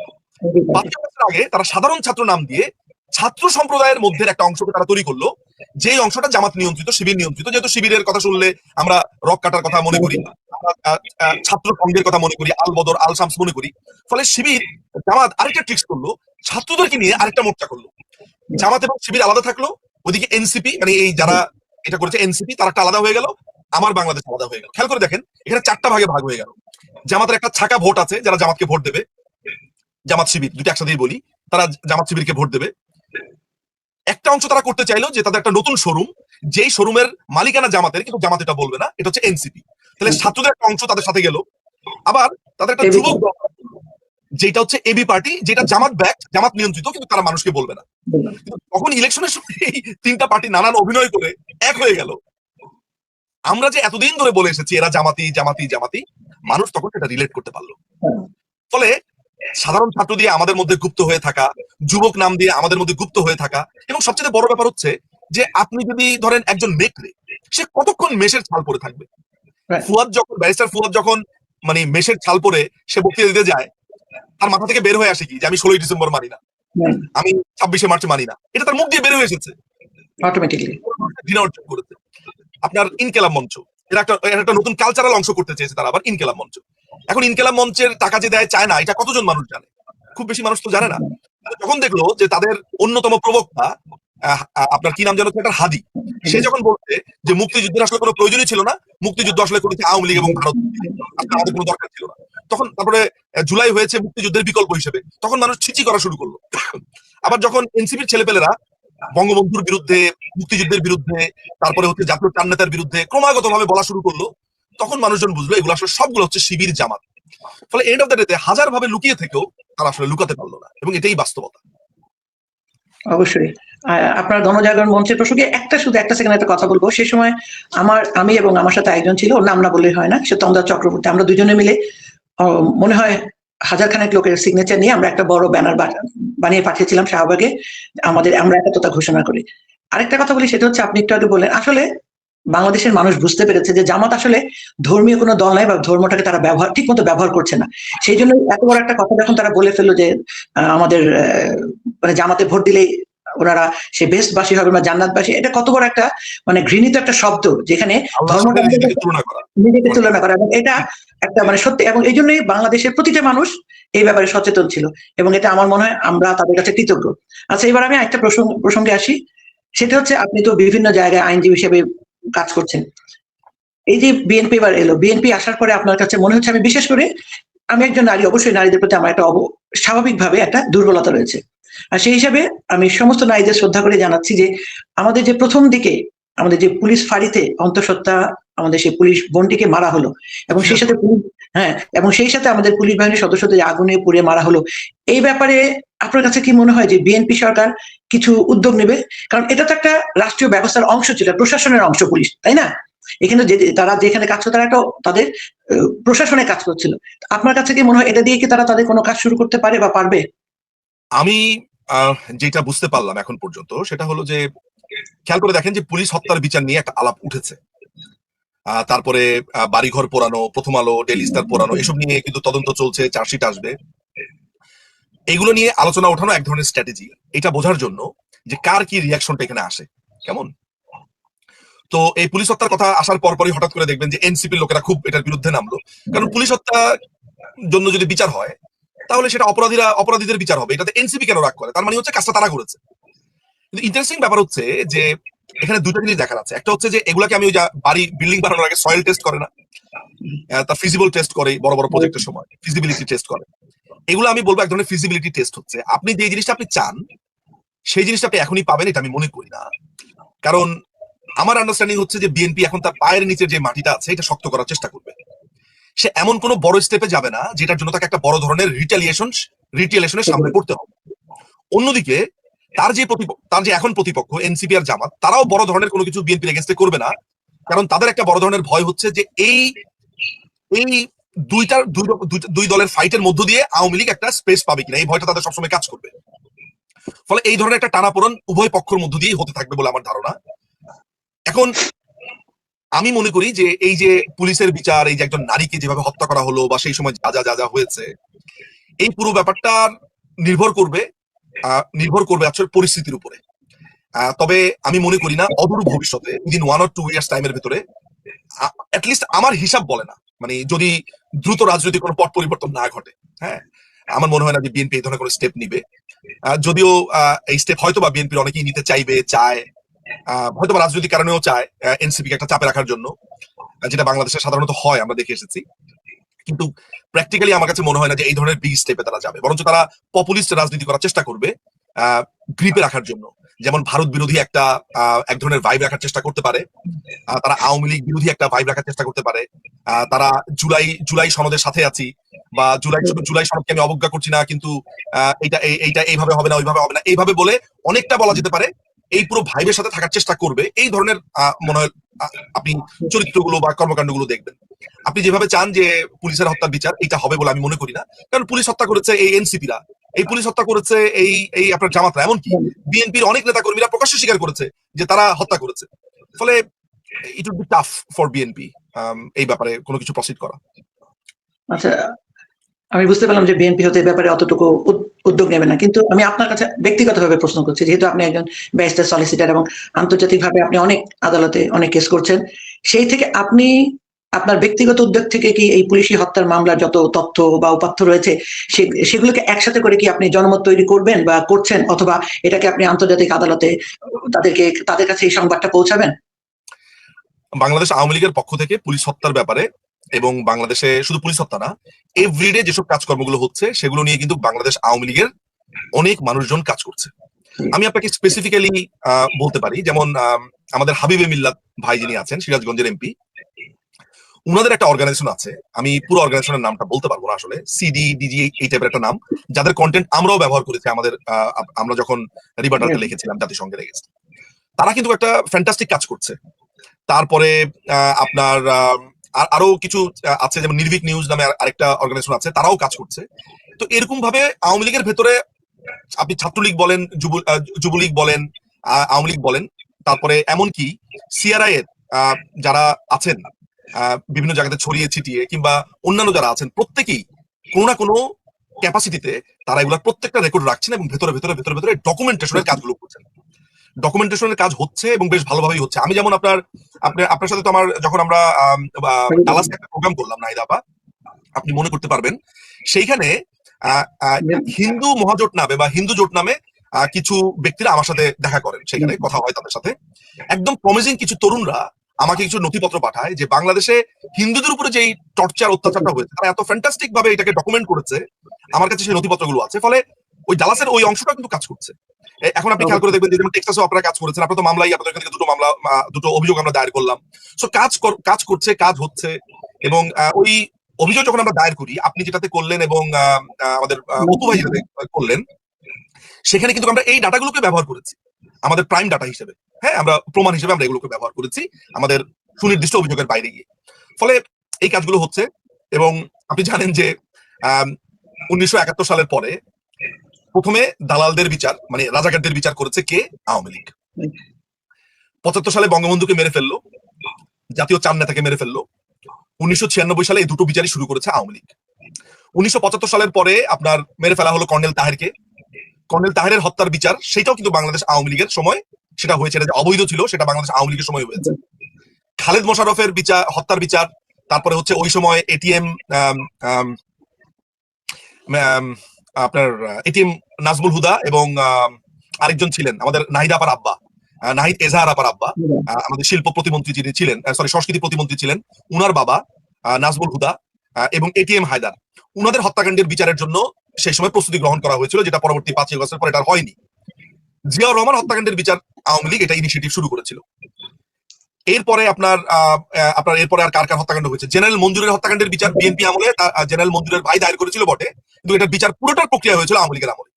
Speaker 2: 5 বছর আগে তারা সাধারণ ছাত্র নাম দিয়ে ছাত্র সম্প্রদায়ের মধ্যে একটা অংশকে তারা তৈরি করলো, যেই অংশটা জামাত নিয়ন্ত্রিত, শিবির নিয়ন্ত্রিত। যেহেতু শিবিরের কথা শুনলে আমরা রক কাটার কথা মনে করি, ছাত্র সংঘের কথা মনে করি, আল বদর আল শামস মনে করি। ফলে শিবির জামাত আরেকটা ট্রিক্স করলো, ছাত্রদেরকে নিয়ে আরেকটা মোর্চা করলো। জামাত এবং শিবির আলাদা থাকলো, ওইদিকে এনসিপি, মানে এই যারা এটা করেছে এনসিপি, তারা একটা আলাদা হয়ে গেল, আমার বাংলাদেশ আলাদা হয়ে গেল। খেয়াল করে দেখেন এখানে 4টা ভাগে ভাগ হয়ে গেল। জামাতের একটা ছাকা ভোট আছে, যারা জামাতকে ভোট দেবে, জামাত শিবির দুটো একসাথেই বলি, তারা জামাত শিবিরকে ভোট দেবে। একটা অংশ তারা করতে চাইলো যে তাদের একটা নতুন শোরুম, যেই শোরুমের মালিকানা জামাতের, কিন্তু জামাত এটা বলবে না, এটা হচ্ছে এনসিপি। তাহলে ছাত্রদের একটা অংশ তাদের সাথে গেল। আবার তাদের একটা যুবক দল, যেটা হচ্ছে এবি পার্টি, যেটা জামাত ব্যাক, জামাত নিয়ন্ত্রিত, কিন্তু তারা মানুষকে বলবে না। তখন ইলেকশনের সময় এই 3টা পার্টি নানান অভিনয় করে এক হয়ে গেল। আমরা যে এতদিন ধরে বলে এসেছি এরা জামাতি জামাতি জামাতি, মানুষ তখন সেটা রিলেট করতে পারলো। ফলে সাধারণ ছাত্র দিয়ে আমাদের মধ্যে গুপ্ত হয়ে থাকা, যুবক নাম দিয়ে আমাদের মধ্যে গুপ্ত হয়ে থাকা, এবং সবচেয়ে বড় ব্যাপার হচ্ছে যে আপনি যদি ধরেন একজন মেকরে, সে কতক্ষণ মেষের ছাল পরে থাকবে? ব্যারিস্টার ফুয়াদ যখন মানে মেষের ছাল পরে সে বক্তৃতা দিতে যায়, তার মাথা থেকে বের হয়ে আসে কি যে আমি 16ই ডিসেম্বর মানি না, আমি 26শে মার্চ মানি না, এটা তার মুখ দিয়ে বের হয়ে এসেছে, অটোমেটিক্যালি ঘৃণা অর্জন করেছে। আপনার ইনকেলাব মঞ্চ, এরা একটা নতুন কালচারাল অংশ করতে চেয়েছে তারা, আবার ইনকেলাব মঞ্চ। এখন ইনকেলাব মঞ্চের টাকা যে দেয় চায় না, এটা কতজন মানুষ জানে? খুব বেশি মানুষ তো জানে না। যখন দেখলো যে তাদের অন্যতম প্রবক্তা, আপনার কি নাম জানো, একটা হাদি, সে যখন বলছে যে মুক্তিযুদ্ধের আসলে কোনো প্রয়োজনই ছিল না, মুক্তিযুদ্ধ আসলে করেছে আওয়ামী লীগ এবং ভারত, আমাদের কোনো দরকার ছিল না। তখন তারপরে জুলাই হয়েছে মুক্তিযুদ্ধের বিকল্প হিসেবে, তখন মানুষ ছিচি করা শুরু করলো। আবার যখন এনসিপির ছেলেপেলেরা বঙ্গবন্ধুর বিরুদ্ধে, মুক্তিযুদ্ধের বিরুদ্ধে, তারপরে হচ্ছে জাতীয় চার নেতার বিরুদ্ধে ক্রমাগত ভাবে বলা শুরু করলো, তখন মানুষজন বুঝলো এগুলো আসলে সবগুলো হচ্ছে শিবির জামাত। ফলে এন্ড অফ দ্য ডেতে হাজার ভাবে লুকিয়ে থেকেও তারা আসলে লুকাতে পারলো না, এবং এটাই বাস্তবতা।
Speaker 1: অবশ্যই আপনার গণজাগরণ মঞ্চের প্রসঙ্গে শুধু একটা সেকেন্ড একটা কথা বলবো। সেই সময় আমি এবং আমার সাথে একজন ছিল, ওর নাম না বললেই হয় না, সে তমদার চক্রবর্তী, আমরা দুজনে মিলে মনে হয় 1000 লোকের সিগনেচার নিয়ে আমরা একটা বড় ব্যানার বানিয়ে পাঠিয়েছিলাম শাহবাগে, আমরা একাত্মতা ঘোষণা করি। আরেকটা কথা বলি, সেটা হচ্ছে আপনি একটু আগে বললেন, আসলে বাংলাদেশের মানুষ বুঝতে পেরেছে যে জামাত আসলে ধর্মীয় কোনো দল নাই, বা ধর্মটাকে তারা ঠিক মতো ব্যবহার করছে না। সেই জন্য এত বড় একটা কথা যখন তারা বলে ফেললো যে আমাদের মানে জামাতে ভোট দিলেই ওনারা সে বেস্টবাসী হবে বা জান্নাতবাসী, এটা কত বড় একটা মানে ঘৃণিত একটা শব্দ, যেখানে
Speaker 2: আল্লাহর
Speaker 1: ধর্ম
Speaker 2: সাথে নিজেকে তুলনা করা।
Speaker 1: নিজেকে তুলনা করা, এবং এটা একটা মানে সত্যি, এবং এই জন্যই বাংলাদেশের প্রতিটা মানুষ এই ব্যাপারে সচেতন ছিল, এবং এটা আমার মনে হয় আমরা তাদের কাছে কৃতজ্ঞ। আচ্ছা, এবার আমি একটা প্রসঙ্গে আসি, সেটা হচ্ছে আপনি তো বিভিন্ন জায়গায় আইনজীবী হিসেবে কাজ করছেন। এই যে বিএনপি এবার এলো, বিএনপি আসার পরে আপনার কাছে মনে হচ্ছে, আমি বিশেষ করে আমি একজন নারী, অবশ্যই নারীদের প্রতি আমার একটা স্বাভাবিকভাবে একটা দুর্বলতা রয়েছে, আর সেই হিসাবে আমি সমস্ত নারীদের শ্রদ্ধা করে জানাচ্ছি যে আমাদের যে প্রথম দিকে আমাদের যে পুলিশ ফাঁড়িতে অন্তঃসত্ত্বা আমাদের সেই পুলিশ বোনটিকে মারা হলো, এবং সেই সাথে হ্যাঁ, এবং সেই সাথে আমাদের পুলিশ বাহিনীর সদস্যদের আগুনে পুড়ে মারা হলো, এই ব্যাপারে আপনার কাছে কি মনে হয় যে বিএনপি সরকার কিছু উদ্যোগ নেবে? কারণ এটা তো একটা রাষ্ট্রীয় ব্যবস্থার অংশ ছিল, প্রশাসনের অংশ পুলিশ, তাই না? এখানে তারা যেখানে কাজ করতো তারা একটা তাদের প্রশাসনে কাজ করছিল। আপনার কাছে কি মনে হয় এটা দিয়ে কি তারা তাদের কোনো কাজ শুরু করতে পারে বা পারবে?
Speaker 2: আমি যেটা বুঝতে পারলাম এখন পর্যন্ত সেটা হলো যে, খেয়াল করে দেখেন যে পুলিশ হত্যার বিচার নিয়ে একটা আলাপ উঠেছে। তারপরে বাড়িঘর পোড়ানো, প্রথম আলো, ডেইলি স্টার পোড়ানো, এসব নিয়ে কিন্তু তদন্ত চলছে, চার্জশিট আসবে। এগুলো নিয়ে আলোচনা ওঠানো এক ধরনের স্ট্র্যাটেজি, এটা বোঝার জন্য যে কার কি রিয়াকশনটা এখানে আসে কেমন। তো এই পুলিশ হত্যার কথা আসার পরপরই হঠাৎ করে দেখবেন যে এনসিপির লোকেরা খুব এটার বিরুদ্ধে নামলো, কারণ পুলিশ হত্যার জন্য যদি বিচার হয় তাহলে সেটা অপরাধীদের বিচার হবে, এটাতে এনসিপি কেন রাগ করে? তার মানে হচ্ছে কাজটা তারা করেছে। কিন্তু ইন্টারেস্টিং ব্যাপার হচ্ছে যে এখানে দুটো জিনিস দেখা যাচ্ছে। একটা হচ্ছে যে এগুলাকে আমি ওই বাড়ি বিল্ডিং বানানোর আগে সয়েল টেস্ট করে না, তার ফিজিবল টেস্ট করে, বড় বড় প্রজেক্টের সময় ফিজিবিলিটি টেস্ট করে। এগুলো আমি বলবো এক ধরনের ফিজিবিলিটি টেস্ট হচ্ছে। আপনি যে জিনিসটা আপনি চান সেই জিনিসটা আপনি এখনই পাবেন এটা আমি মনে করি না। কারণ আমার আন্ডারস্ট্যান্ডিং হচ্ছে যে বিএনপি এখন তার পায়ের নিচে যে মাটিটা আছে এটা শক্ত করার চেষ্টা করবে। সে এমন কোনো বড় স্টেপে যাবে না যেটার জন্য তাকে একটা বড় ধরনের রিটেলিয়েশনের সামনে পড়তে হবে। অন্যদিকে তার যে এখন প্রতিপক্ষ এনসিপি আর জামাত, তারাও বড় ধরনের কোনো কিছু বিএনপির এগেইনস্টে করবে না, কারণ তাদের একটা বড় ধরনের ভয় হচ্ছে যে এই এই দুই দলের ফাইটের মধ্য দিয়ে আওয়ামী লীগ একটা স্পেস পাবে কিনা, এই ভয়টা তাদের সবসময় কাজ করবে। ফলে এই ধরনের একটা টানাপোড়েন উভয় পক্ষের মধ্য দিয়েই হতে থাকবে বলে আমার ধারণা। এখন আমি মনে করি যে এই যে পুলিশের বিচার, এই যে একজন নারীকে যেভাবে হত্যা করা হলো বা সেই সময় যা যা হয়েছে, এই পুরো ব্যাপারটা নির্ভর করবে আসলে পরিস্থিতির উপরে। তবে আমি মনে করি না অদূর ভবিষ্যতে, উইদিন 1 or 2 ইয়ার্স টাইমের ভিতরে, অ্যাটলিস্ট আমার হিসাব বলে না, মানে যদি দ্রুত রাজনৈতিক কোনো পট পরিবর্তন না ঘটে, হ্যাঁ, আমার মনে হয় না যে বিএনপি এই ধরনের কোনো স্টেপ নিবে। যদিও এই স্টেপ হয়তো বা বিএনপির অনেকেই নিতে চায়, হয়তো বা রাজনৈতিক কারণেও চায় এনসিপি কে একটা চাপে রাখার জন্য, যেটা বাংলাদেশে সাধারণত হয়, আমরা দেখে এসেছি। কিন্তু প্র্যাকটিক্যালি আমার কাছে মনে হয় না যে এই ধরনের বিগ স্টেপে তারা যাবে, বরঞ্চ তারা পপুলিস্ট রাজনীতি করার চেষ্টা করবে গ্রিপে রাখার জন্য। যেমন ভারত বিরোধী এক ধরনের ভাইব রাখার চেষ্টা করতে পারে, তারা আওয়ামী লীগ বিরোধী একটা ভাইব রাখার চেষ্টা করতে পারে, তারা জুলাই সনদের সাথে আছি, বা জুলাই সনদকে আমি অবজ্ঞা করছি না, কিন্তু এইটা এইভাবে হবে না, ওইভাবে হবে না, এইভাবে বলে অনেকটা বলা যেতে পারে এই পুরো ভাইবের সাথে থাকার চেষ্টা করবে। এই ধরনের মনে হয় আপনি চরিত্রগুলো বা কর্মকাণ্ডগুলো দেখবেন। আপনি যেভাবে চান যে পুলিশের হত্যার বিচার, এটা হবে বলে আমি মনে করি না, কারণ পুলিশ হত্যা করেছে এই এনসিপিরা, এই পুলিশ হত্যা করেছে এই আপনার জামাতরা, এমনকি বিএনপির অনেক নেতা কর্মীরা প্রকাশ্যে স্বীকার করেছে যে তারা হত্যা করেছে। ফলে it will be tough for BNP এই ব্যাপারে কোনো কিছু প্রসিড করা।
Speaker 1: আচ্ছা, আমি বুঝতে পারলাম যে বিএনপি হতে ব্যাপারে অতটুকু উদ্যোগ নেবে না, কিন্তু আমি আপনার কাছে ব্যক্তিগতভাবে প্রশ্ন করছি, যেহেতু আপনি একজন ব্যারিস্টার, সলিসিটার, এবং আন্তর্জাতিকভাবে আপনি অনেক আদালতে অনেক কেস করছেন, সেই থেকে আপনি আপনার ব্যক্তিগত উদ্যোগ থেকে কি এই পুলিশি হত্যার মামলার যত তথ্য বা উপাত্ত রয়েছে সেগুলোকে একসাথে করে কি আপনি জনমত তৈরি করবেন বা করছেন, অথবা এটাকে আপনি আন্তর্জাতিক আদালতে তাদের কাছে এই সংবাদটা পৌঁছাবেন?
Speaker 2: বাংলাদেশ আওয়ামী লীগের পক্ষ থেকে পুলিশ হত্যার ব্যাপারে, এবং বাংলাদেশে শুধু পুলিশ হত্যা না, এভরিডে যেসব কাজকর্মগুলো হচ্ছে সেগুলো নিয়ে কিন্তু বাংলাদেশ আওয়ামী লীগের অনেক মানুষজন কাজ করছে। আমি আপনাকে স্পেসিফিক্যালি বলতে পারি, যেমন আমাদের হাবিবে মিল্লাত ভাই যিনি আছেন, সিরাজগঞ্জের এমপি, উনাদের একটা অর্গানাইজেশন আছে, আমি পুরো অর্গানাইজেশনের নামটা বলতে পারবো না আসলে, সিডিডিজি এই টাইপের একটা নাম, যাদের কন্টেন্ট আমরাও ব্যবহার করেছি আমরা যখন রিবার্টালটা লিখেছিলাম জাতিসংঘের এগেইনস্ট। তারা কিন্তু একটা ফ্যান্টাস্টিক কাজ করছে। তারপরে আপনার আরো কিছু আছে, যেমন নির্ভীক নিউজ নামে আরেকটা অর্গানাইজেশন আছে, তারাও কাজ করছে। তো এরকম ভাবে আওয়ামী লীগের ভেতরে আপনি ছাত্রলীগ বলেন, যুবলীগ বলেন, আওয়ামী লীগ বলেন, তারপরে এমনকি সিআরআই এর যারা আছেন বিভিন্ন জায়গাতে ছড়িয়ে ছিটিয়ে, কিংবা অন্যান্য যারা আছেন, প্রত্যেকেই কোনো না কোনো ক্যাপাসিটিতে তারা এগুলোর প্রত্যেকটা রেকর্ড রাখছেন এবং ভেতরে ভেতরে ভেতরে ভেতরে ডকুমেন্টেশনের কাজগুলো করছেন। ডকুমেন্টেশনের কাজ হচ্ছে এবং বেশ ভালোভাবেই হচ্ছে। আমি যেমন আপনার সাথে তো আমার যখন আমরা ডালাসে একটা প্রোগ্রাম করলাম নাহিদ আপা, আপনি মনে করতে পারবেন, সেইখানে হিন্দু মহাজোট নামে বা হিন্দু জোট নামে কিছু ব্যক্তিরা আমার সাথে দেখা করেন, সেখানে কথা হয় তাদের সাথে। একদম প্রমিজিং কিছু তরুণরা আমাকে কিছু নথিপত্র পাঠায় যে বাংলাদেশে হিন্দুদের উপরে যেই টর্চার অত্যাচারটা হয়েছে তারা এত ফ্যান্টাস্টিক ভাবে এটাকে ডকুমেন্ট করেছে, আমার কাছে সেই নথিপত্রগুলো আছে। ফলে ওই ডালাসের ওই অংশটা কিন্তু কাজ করছে। এখন আপনি খেয়াল করে দেখবেন যে যেমন টেক্সাসেও আপনারা কাজ করেছেন, আপনার তো মামলাই, আপনাদের এখান থেকে দুটো অভিযোগ আমরা দায়ের করলাম। সো কাজ করছে, কাজ হচ্ছে। এবং ওই অভিযোগ যখন আমরা দায়ের করি, আপনি যেটাতে করলেন এবং আমাদের অপু ভাই যেটাতে করলেন, সেখানে কিন্তু আমরা এই ডাটাগুলোকে ব্যবহার করেছি আমাদের প্রাইম ডাটা হিসেবে। হ্যাঁ, আমরা প্রমাণ হিসেবে আমরা এগুলোকে ব্যবহার করেছি আমাদের সুনির্দিষ্ট অভিযোগের বাইরে গিয়ে। ফলে এই কাজগুলো হচ্ছে। এবং আপনি জানেন যে 1971 সালের পরে প্রথমে দালালদের বিচার, মানে রাজাকারদের বিচার করেছে কে? আওয়ামী লীগ। 75 সালে বঙ্গবন্ধুকে মেরে ফেললো, জাতীয় চার নেতাকে মেরে ফেললো। 1996 সালে এই দুটো বিচারই শুরু করেছে আওয়ামী লীগ। 1975 সালের পরে আপনার মেরে ফেলা হলো কর্নেল তাহেরকে। কর্নেল তাহেরের হত্যার বিচার, সেটাও কিন্তু বাংলাদেশ আওয়ামী লীগের সময় সেটা হয়েছে। এটা যে অবৈধ ছিল সেটা বাংলাদেশ আওয়ামী লীগের সময় হয়েছে। খালেদ মোশাররফের বিচার, হত্যার বিচার, তারপরে হচ্ছে ওই সময় এটিএম আপনার এটিএম নাজমুল হুদা এবং আরেকজন ছিলেন আমাদের নাহিদ আপার আব্বা, নাহিদ এজাহার আপার আব্বা, আমাদের শিল্প প্রতিমন্ত্রী যিনি ছিলেন, সংস্কৃতি প্রতিমন্ত্রী ছিলেন, উনার বাবা নাজমুল হুদা এবং এটিএম হায়দার, উনাদের হত্যাকাণ্ডের বিচারের জন্য সেই সময় প্রস্তুতি গ্রহণ করা হয়েছিল, যেটা পরবর্তী 5 আগস্টের পর এটা হয়নি। জিয়াউর রহমান হত্যাকাণ্ডের বিচার আওয়ামী লীগ এটা ইনিশিয়েটিভ শুরু করেছিল। এরপরে আপনার এরপরে আর কার কার হত্যাকাণ্ড হয়েছে? জেনারেল মঞ্জুরের হত্যাকাণ্ডের বিচার বিএনপি আমলে জেনারেল মঞ্জুরের ভাই দায়ের করেছিল বটে, কিন্তু এটার বিচার পুরোটার প্রক্রিয়া হয়েছিল আওয়ামী লীগের আমলে।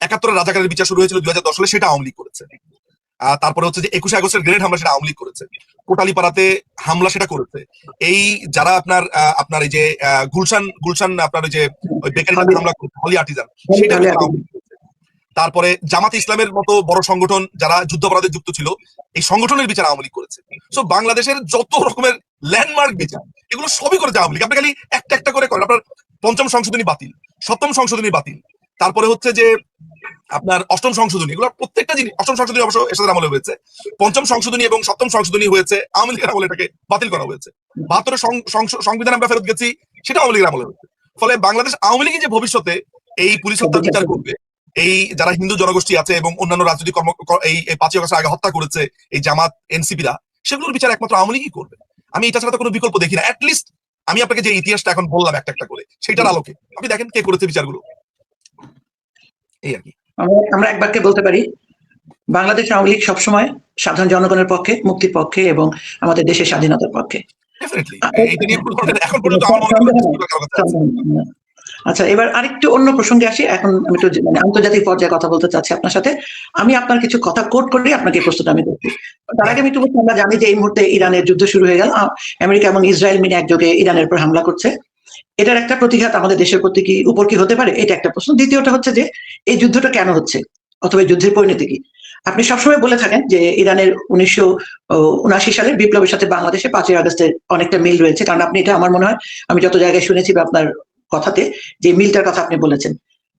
Speaker 2: 71 রাজাকারের বিচার শুরু হয়েছিল 2010 সালে, সেটা আওয়ামী লীগ করেছে। তারপরে হচ্ছে যে 21 আগস্টের গ্রেনেড হামলা, সেটা আওয়ামী লীগ করেছে। কোটালীপাড়াতে হামলা, সেটা করেছে এই যারা আপনার এই যে গুলশান আপনার ওই যে ওই বেকারিতে হামলা করেছে, হলি আর্টিজান, সেটা আওয়ামী লীগ করেছে। তারপরে জামাতে ইসলামের মতো বড় সংগঠন যারা যুদ্ধাপরাধে যুক্ত ছিল, এই সংগঠনের বিচার আওয়ামী লীগ করেছে। সো বাংলাদেশের যত রকমের ল্যান্ডমার্ক বিচার, এগুলো সবই করেছে আওয়ামী লীগ। আপনি খালি একটা একটা করে করেন। আপনার 5ম সংশোধনী বাতিল, 7ম সংশোধনী বাতিল, তারপরে হচ্ছে যে আপনার 8ম সংশোধনী, এগুলো প্রত্যেকটা জিনিস, 8ম সংশোধনী অবশ্য এরশাদের আমলে হয়েছে, 5ম সংশোধনী এবং 7ম সংশোধনী হয়েছে আওয়ামী লীগের আমলে, এটাকে বাতিল করা হয়েছে। 72 সংবিধান আমরা ফেরত গেছি, সেটা আওয়ামী লীগের আমলে হয়েছে। ফলে বাংলাদেশ আওয়ামী লীগ যে ভবিষ্যতে এই পুলিশ হত্যার বিচার করবে, এই যারা হিন্দু জনগোষ্ঠী আছে এবং অন্যান্য রাজনৈতিক এই 5 আগস্টের আগে হত্যা করেছে এই জামাত এনসিপিরা, সেগুলোর বিচার একমাত্র আওয়ামী লীগই করবে। আমি এটা ছাড়া তো কোনো বিকল্প দেখি না। অ্যাটলিস্ট আমি আপনাকে যে ইতিহাসটা এখন বললাম একটা একটা করে, সেটার আলোকে আপনি দেখেন কে করেছে বিচারগুলো, এই আর কি।
Speaker 1: আমরা এক বাক্যে বলতে পারি, বাংলাদেশ আওয়ামী লীগ সবসময় সাধারণ জনগণের পক্ষে, মুক্তির পক্ষে এবং আমাদের দেশের স্বাধীনতার পক্ষে। আচ্ছা, এবার আরেকটু অন্য প্রসঙ্গে আসি। এখন আমি একটু মানে আন্তর্জাতিক পর্যায়ে কথা বলতে চাচ্ছি আপনার সাথে। আমি আপনার কিছু কথা কোট করে আপনাকে প্রশ্নটা আমি করছি। তার আগে আমি একটু বলছি, আমরা জানি যে এই মুহূর্তে ইরানের যুদ্ধ শুরু হয়ে গেল। আমেরিকা এবং ইসরায়েল মিলে একযোগে ইরানের উপর হামলা করছে। এটার একটা প্রতিঘাত আমাদের দেশের প্রতি কি উপর কি হতে পারে? এটা একটা প্রশ্ন। দ্বিতীয়টা হচ্ছে যে এই যুদ্ধটা কেন হচ্ছে, অথবা যুদ্ধের পরিণতি কি? আপনি সবসময় বলে থাকেন যে ইরানের 1979 সালের বিপ্লবের সাথে বাংলাদেশে 5 আগস্টের অনেকটা মিল রয়েছে, কারণ আপনি এটা আমার মনে হয় আমি যত জায়গায় শুনেছি বা আপনার কথাতে যে মিলটার কথা আপনি বলেছেন।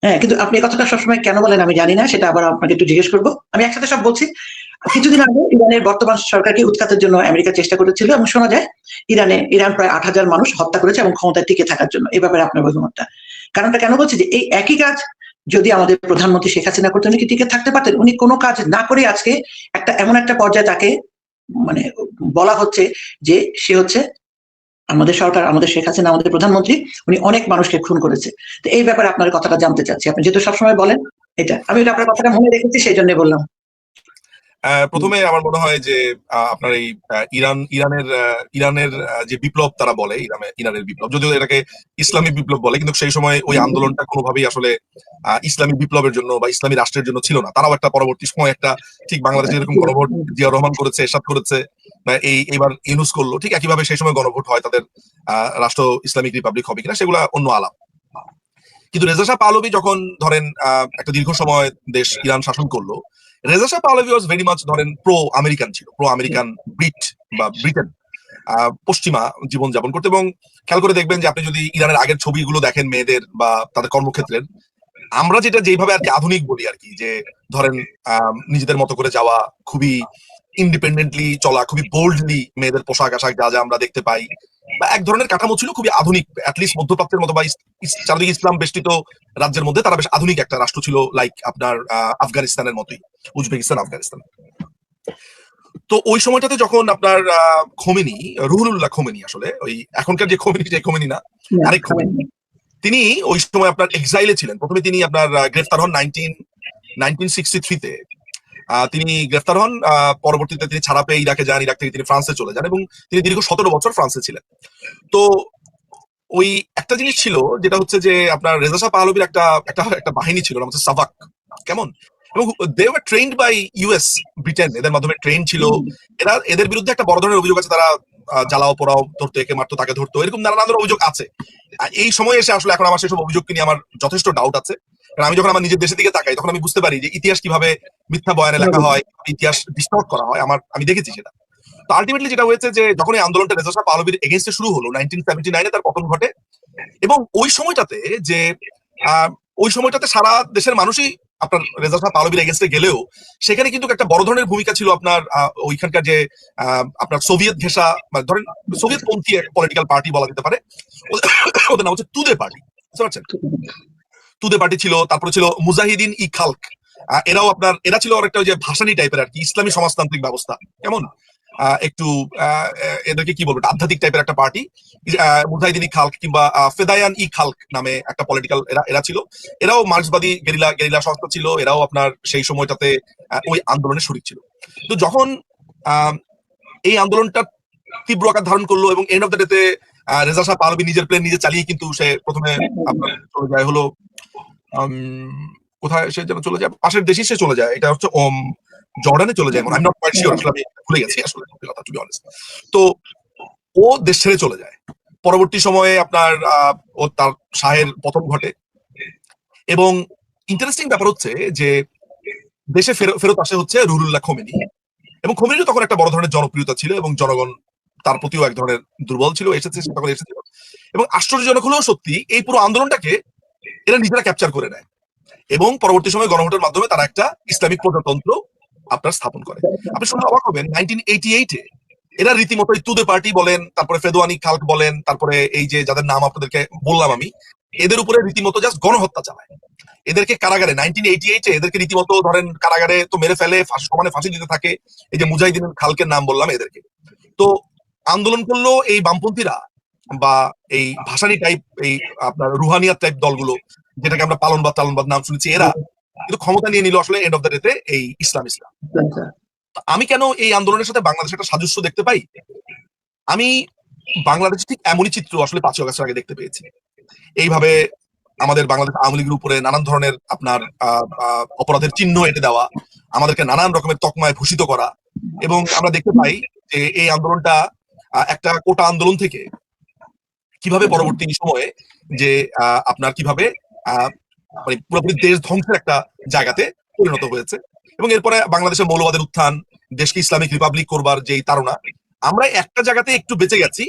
Speaker 1: হ্যাঁ, কিন্তু আপনি এই কথাটা সবসময় কেন বলেন আমি জানি না, সেটা আবার আপনাকে একটু জিজ্ঞেস করবো। আমি একসাথে সব বলছি। কিছুদিন আগে ইরানের বর্তমান সরকারকে উৎখাতের জন্য আমেরিকা চেষ্টা করেছিল এবং শোনা যায় ইরান প্রায় 8,000 মানুষ হত্যা করেছে এবং ক্ষমতায় টিকে থাকার জন্য। এই ব্যাপারে আপনার অভিমতটা? কারণটা কেন বলছি যে এই একই কাজ যদি আমাদের প্রধানমন্ত্রী শেখ হাসিনা করতেন, উনি কি টিকে থাকতে পারতেন? উনি কোনো কাজ না করে আজকে এমন একটা পর্যায়ে তাকে মানে বলা হচ্ছে যে সে হচ্ছে আমাদের সরকার, আমাদের শেখ হাসিনা, আমাদের প্রধানমন্ত্রী, উনি অনেক মানুষকে খুন করেছে। তো এই ব্যাপারে আপনার কথাটা জানতে চাচ্ছি। আপনি যেহেতু সবসময় বলেন এটা, আমি এটা আপনার কথাটা মনে রেখেছি, সেই জন্য বললাম।
Speaker 2: প্রথমে আমার মনে হয় যে আপনার এই ইরানের যে বিপ্লব তারা বলে, ইরানের বিপ্লব, যদিও এটাকে ইসলামী বিপ্লব বলে, কিন্তু সেই সময় ওই আন্দোলনটা কোনোভাবেই আসলে ইসলামী বিপ্লবের জন্য বা ইসলামী রাষ্ট্রের জন্য ছিল না। তারাও একটা পরবর্তী সময় একটা ঠিক বাংলাদেশে যেরকম গণভোট জিয়াউর রহমান করেছে, এরশাদ করেছে, এইবার ইউনূস করলো, ঠিক একইভাবে সেই সময় গণভোট হয়, তাদের রাষ্ট্র ইসলামিক রিপাবলিক হবে কিনা সেগুলা অন্য আলাপ। কিন্তু রেজা শাহ পাহলভী যখন ধরেন একটা দীর্ঘ সময় দেশ ইরান শাসন করলো, Reza Shah Pahlavi was very much ধরেন প্রো আমেরিকান ছিল, প্রো আমেরিকান ব্রিটেন পশ্চিমা জীবনযাপন করতে, এবং খেয়াল করে দেখবেন যে আপনি যদি ইরানের আগের ছবিগুলো দেখেন মেয়েদের বা তাদের কর্মক্ষেত্রের, আমরা যেটা যেভাবে আর কি আধুনিক বলি আর কি, যে ধরেন নিজেদের মতো করে যাওয়া, খুবই ইন্ডিপেন্ডেন্টলি চলা, খুবই বোল্ডলি মেয়েদের পোশাক আশাক যা যা আমরা দেখতে পাই, বা এক ধরনের কাঠামো ছিল খুবই আধুনিক, অ্যাটলিস্ট মধ্যপ্রাচ্যের মতো বা চারদিকে ইসলাম বেষ্টিত রাজ্যের মধ্যে তারা বেশ আধুনিক একটা রাষ্ট্র ছিল, লাইক আপনার আফগানিস্তানের মতোই, উজবেকিস্তান, আফগানিস্তান। তো ওই সময়টাতে যখন আপনার খোমেনি, রুহুল্লাহ খোমেনি, আসলে ওই এখনকার যে খোমেনি, যে খোমেনি না, আরেক খোমেনি, তিনি ওই সময় আপনার এক্সাইলে ছিলেন। প্রথমে তিনি আপনার গ্রেফতার হন 1963-তে। তিনি গ্রেফতার হন, পরবর্তীতে তিনি ছাড়া পেয়ে ইরাকে যান, ইরাক থেকে তিনি ফ্রান্সে চলে যান এবং তিনি দীর্ঘ 17 বছর ফ্রান্সে ছিলেন। তো ওই একটা জিনিস ছিল যেটা হচ্ছে যে আপনার রেজা শাহ পাহলভির একটা একটা একটা বাহিনী ছিল, নাম হচ্ছে সাভাক, কেমন, এবং they were trained by US, Britain এদের মাধ্যমে ট্রেন ছিল। এদের বিরুদ্ধে একটা বড় ধরনের অভিযোগ আছে, তারা জ্বালাও পোড়াও, ধরতো, একে মারতো, তাকে ধরতো, এরকম নানা ধরনের অভিযোগ আছে। এই সময় এসে আসলে এখন আমার সেসব অভিযোগকে নিয়ে আমার যথেষ্ট ডাউট আছে, কারণ আমি যখন আমার নিজের দেশের দিকে তাকাই তখন আমি বুঝতে পারি যে ইতিহাস কিভাবে মিথ্যা বয়ানে লেখা হয়, ইতিহাস ডিস্টর্ট করা হয়, আমি দেখেছি সেটা। তো আলটিমেটলি যেটা হয়েছে যে যখন এই আন্দোলনটা রেজা শাহ পাহলভির এগেইনস্টে শুরু হলো 1979-এ তার পতন ঘটে, এবং ওই সময়টাতে সারা দেশের মানুষই আপনার রেজা শাহ পাহলভির এগেইনস্টে গেলেও সেখানে কিন্তু একটা বড় ধরনের ভূমিকা ছিল আপনার ওইখানকার যে আপনার সোভিয়েত ঘেঁষা, মানে ধরেন সোভিয়েত পন্থী পলিটিক্যাল পার্টি বলা যেতে পারে, ওদের নাম হচ্ছে তুদে পার্টি, বুঝতে পারছেন? তুদে পার্টি ছিল, তারপরে ছিল মুজাহিদিন ই খালক, এরা ছিল একটা ওই যে ভাসানী টাইপের আর কি, ইসলামী সমাজতান্ত্রিক ব্যবস্থা, কেমন, একটু এদেরকে কি বলবো, আধ্যাত্মিক টাইপের একটা পার্টি। মুজাহিদিন ই খালক কিংবা ফেদায়ান ই খালক নামে একটা পলিটিক্যাল এরা ছিল। এরাও মার্ক্সবাদী গেরিলা সংস্থা ছিল, এরাও আপনার সেই সময়টাতে ওই আন্দোলনে শরিক ছিল। তো যখন এই আন্দোলনটা তীব্র আকার ধারণ করলো এবং এন্ড অফ দ্য ডেতে রেজা শাহ পাহলভি নিজের প্লেন নিজে চালিয়ে কিন্তু সে প্রথমে আপনার চলে যায় হলো কোথায়, সে যেন চলে যায় পাশের দেশে, সে চলে যায়, এটা হচ্ছে জর্ডানে চলে যায়, I am not quite sure, আসলে আমি ভুলে গেছি আসলে কথা, টু বি অনেস্ট। তো ও দেশ ছেড়ে চলে যায়। পরবর্তী সময়ে আপনার ও তার শাহের পতন ঘটে, এবং ইন্টারেস্টিং ব্যাপার হচ্ছে যে দেশে ফেরত আসে হচ্ছে রুহুল্লাহ খোমেনি, এবং খোমেনিরও তখন একটা বড় ধরনের জনপ্রিয়তা ছিল এবং জনগণ তার প্রতিও এক ধরনের দুর্বল ছিল, এসেছিল। এবং আশ্চর্যজনক হলেও সত্যি, এই পুরো আন্দোলনটাকে এরা নিজেরা ক্যাপচার করে নেয় এবং পরবর্তী সময় গণভোটের মাধ্যমে তারা একটা ইসলামিক প্রজাতন্ত্র আপনার স্থাপন করে। আপনি শুনে অবাক হবেন, 1988-এ এরা রীতিমতো তুদে পার্টি বলেন, তারপরে ফেদওয়ানি খালক বলেন, তারপরে এই যে যাদের নাম আপনাদেরকে বললাম আমি, এদের উপরে রীতিমতো জাস্ট গণহত্যা চালায়। এদেরকে কারাগারে 1988-এ এদেরকে রীতিমতো ধরেন কারাগারে তো মেরে ফেলে, সমানে ফাঁসি দিতে থাকে। এই যে মুজাহিদিন খালকের নাম বললাম এদেরকে। তো আন্দোলন করলো এই বামপন্থীরা বা এই ভাসানী টাইপ, এই আপনার রুহানিয়াত টাইপ দলগুলো, যেটাকে আমরা তালনবাদ নাম শুনেছি, এরা কিন্তু ক্ষমতা নিয়ে নিল আসলে এন্ড অফ দ্য ডেতে এই ইসলাম। আমি কেন এই আন্দোলনের সাথে বাংলাদেশের একটা সাদৃশ্য দেখতে পাই? আমি বাংলাদেশ ঠিক এমনই চিত্র আসলে 5ই আগস্টের আগে দেখতে পেয়েছি। এইভাবে আমাদের বাংলাদেশ আওয়ামী লীগের উপরে নানান ধরনের আপনার অপরাধের চিহ্ন এঁটে দেওয়া, আমাদেরকে নানান রকমের তকমায় ভূষিত করা, এবং আমরা দেখতে পাই যে এই আন্দোলনটা একটা কোটা আন্দোলন থেকে কিভাবে পরবর্তী সময়ে যে আপনার কিভাবে মানে পুরোপুরি দেশ ধ্বংসের একটা জায়গাতে পরিণত হয়েছে। এবং এরপরে বাংলাদেশের মৌলবাদের উত্থান, দেশকে ইসলামিক রিপাবলিক করবার যেই তাড়না, আমরা একটা জায়গাতে একটু বেঁচে গেছি।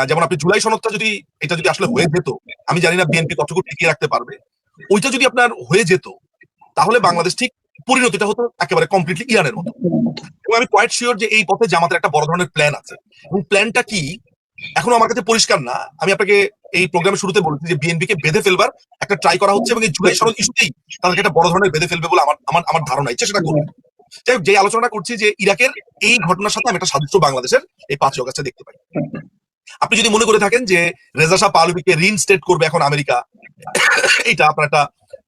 Speaker 2: যেমন আপনি জুলাই সনদটা যদি আসলে হয়ে যেত, আমি জানি না বিএনপি কতটুকু টিকিয়ে রাখতে পারবে, ওইটা যদি আপনার হয়ে যেত তাহলে বাংলাদেশ ঠিক পরিণতিটা হতো একেবারে কমপ্লিটলি ইরানের মতো। এবং আমি কোয়াইট শিওর যে এই পথে জামাতের একটা বড় ধরনের প্ল্যান আছে, এবং প্ল্যানটা কি এখনো আমার কাছে পরিষ্কার না। আমি আপনাকে এই প্রোগ্রামের শুরুতে বলেছি যে বিএনপি কে বেঁধে ফেলবার একটা ট্রাই করা হচ্ছে, এবং এই জুলাই সনদ ইস্যুতেই তাদেরকে একটা বড় ধরনের বেঁধে ফেলবে বলে আমার ধারণা, ইচ্ছে সেটা করবে। যাই হোক, যে আলোচনা করছি যে ইরাকের এই ঘটনার সাথে আমি একটা সাদৃশ্য বাংলাদেশের এই 5ই আগস্টে দেখতে পাই। আপনি যদি মনে করে থাকেন যে রেজা শাহ পাহলভিকে রিইনস্টেট করবে এখন আমেরিকা, এইটা আপনার একটা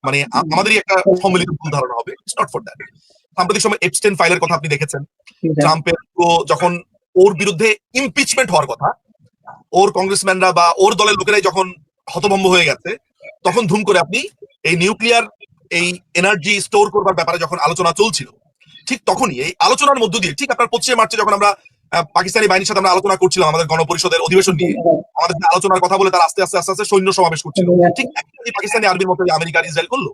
Speaker 2: মানে আমাদেরই একটা সম্মিলিত ভুল ধারণা হবে। It's not for that. সাম্প্রতিক সময় এপস্টেইন ফাইলের কথা আপনি দেখেছেন, ট্রাম্পের যখন ওর বিরুদ্ধে ইমপিচমেন্ট হওয়ার কথা, ওর কংগ্রেসম্যানরা বা ওর দলের লোকেরাই যখন হতভম্ব হয়ে গেছে, তখন ধুম করে আপনি এই নিউক্লিয়ার এই এনার্জি স্টোর করবার ব্যাপারে যখন আলোচনা চলছিল, ঠিক তখনই এই আলোচনার মধ্য দিয়ে, ঠিক আপনার 25 মার্চে যখন আমরা পাকিস্তানি বাহিনীর সাথে আমরা আলোচনা করছিলাম আমাদের গণপরিষদের অধিবেশন নিয়ে, আমাদের আলোচনার কথা বলে তারা আস্তে আস্তে সৈন্য সমাবেশ করছিল, ঠিক পাকিস্তানি আর্মির মতো আমেরিকা ইসরায়েল করলো।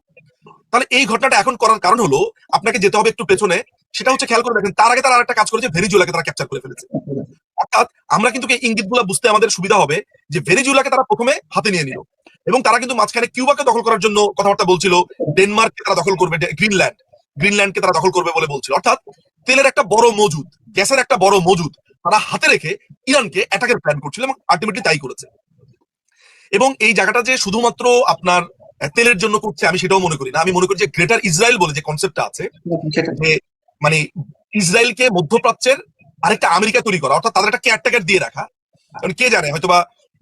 Speaker 2: তাহলে এই ঘটনাটা এখন করার কারণ হলো আপনাকে যেতে হবে একটু পেছনে, সেটা হচ্ছে খেয়াল করে দেখেন, তার আগে তারা আরেকটা কাজ করেছে, ভেনিজুয়েলাকে তারা ক্যাপচার করে ফেলেছে। অর্থাৎ আমরা কিন্তু এই ইঙ্গিতগুলো বুঝতে আমাদের সুবিধা হবে যে ভেনিজুয়েলাকে তারা প্রথমে হাতে নিয়ে নিল, এবং তারা কিন্তু মাঝখানে কিউবাকে দখল করার জন্য কথাবার্তা বলছিল, ডেনমার্ককে তারা দখল করবে, গ্রিনল্যান্ডকে তারা দখল করবে বলে বলছিল। অর্থাৎ তেলের একটা বড় মজুদ, গ্যাসের একটা বড় মজুদ তারা হাতে রেখে ইরানকে অ্যাটাকের প্ল্যান করছিল, এবং আলটিমেটলি তাই করেছে। এবং এই জায়গাটা যে শুধুমাত্র আপনার তেলের জন্য করছে আমি সেটাও মনে করি না। আমি মনে করি যে গ্রেটার ইসরায়েল বলে যে কনসেপ্টটা আছে, যে মানে ইসরায়েলকে মধ্যপ্রাচ্যের আরেকটা আমেরিকা তৈরি করা, অর্থাৎ তাদের একটা কেয়ারটেকার দিয়ে রাখা। কারণ কে জানে, হয়তোবা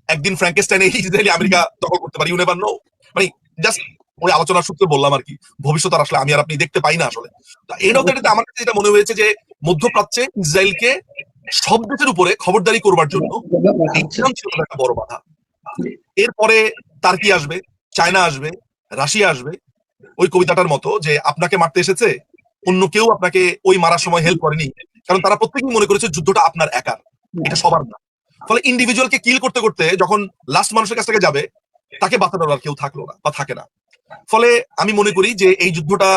Speaker 2: একদিন ফ্র্যাঙ্কেস্টাইনে ইসরায়েলি আমেরিকা দখল করতে পারি, ইউ নেভার নো। মানে জাস্ট ওই আলোচনার সূত্রে বললাম আর কি, ভবিষ্যৎ আর আসলে আমি আর আপনি দেখতে পাই না আসলে। এন্ড অফ দ্য ডে আমার কাছে যেটা মনে হয়েছে যে মধ্যপ্রাচ্যে ইসরায়েলকে সব দেশের উপরে খবরদারি করবার জন্য ইরান ছিল একটা বড় বাধা। এরপরে টার্কি আসবে, চায়না আসবে, রাশিয়া আসবে। ওই কবিতাটার মতো যে আপনাকে মারতে এসেছে, অন্য কেউ আপনাকে ওই মারার সময় হেল্প করেনি, কারণ তারা প্রত্যেকেই মনে করেছে যুদ্ধটা আপনার একার, এটা সবার না। ফলে ইন্ডিভিজুয়ালকে কিল করতে করতে যখন লাস্ট মানুষের কাছ থেকে যাবে, তাকে বাঁচানোর আর কেউ থাকলো না বা থাকে না। ফলে আমি মনে করি যে এই যুদ্ধটা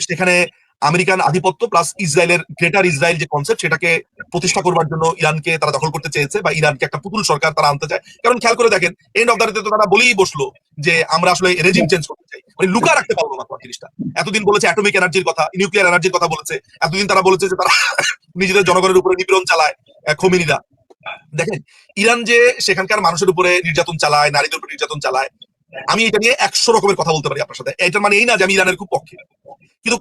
Speaker 2: সেখানে আমেরিকান আধিপত্য প্লাস ইসরায়েলের গ্রেটার ইসরায়েল যে কনসেপ্ট, সেটাকে প্রতিষ্ঠা করবার জন্য ইরানকে তারা দখল করতে চেয়েছে, বা ইরানকে একটা পুতুল সরকার তারা আনতে চায়। কারণ খেয়াল করে দেখেন, এন্ড অফ দ্য ডে তো তারা বলেই বসলো যে আমরা আসলে রেজিম চেঞ্জ করতে চাই, মানে লুকা রাখতে পারবো না জিনিসটা। এতদিন বলেছে অ্যাটমিক এনার্জির কথা, নিউক্লিয়ার এনার্জির কথা বলেছে, এতদিন তারা বলেছে যে তারা নিজেদের জনগণের উপরে নিপীড়ন চালায় খোমেনিরা। দেখেন ইরান যে সেখানকার মানুষের উপরে নির্যাতন চালায়, নারীদের উপর নির্যাতন চালায়, আমি এটা নিয়ে 100 রকমের কথা বলতে পারি আপনার সাথে। এটার মানে এই না যে আমি ইরানের খুব পক্ষে, কিন্তু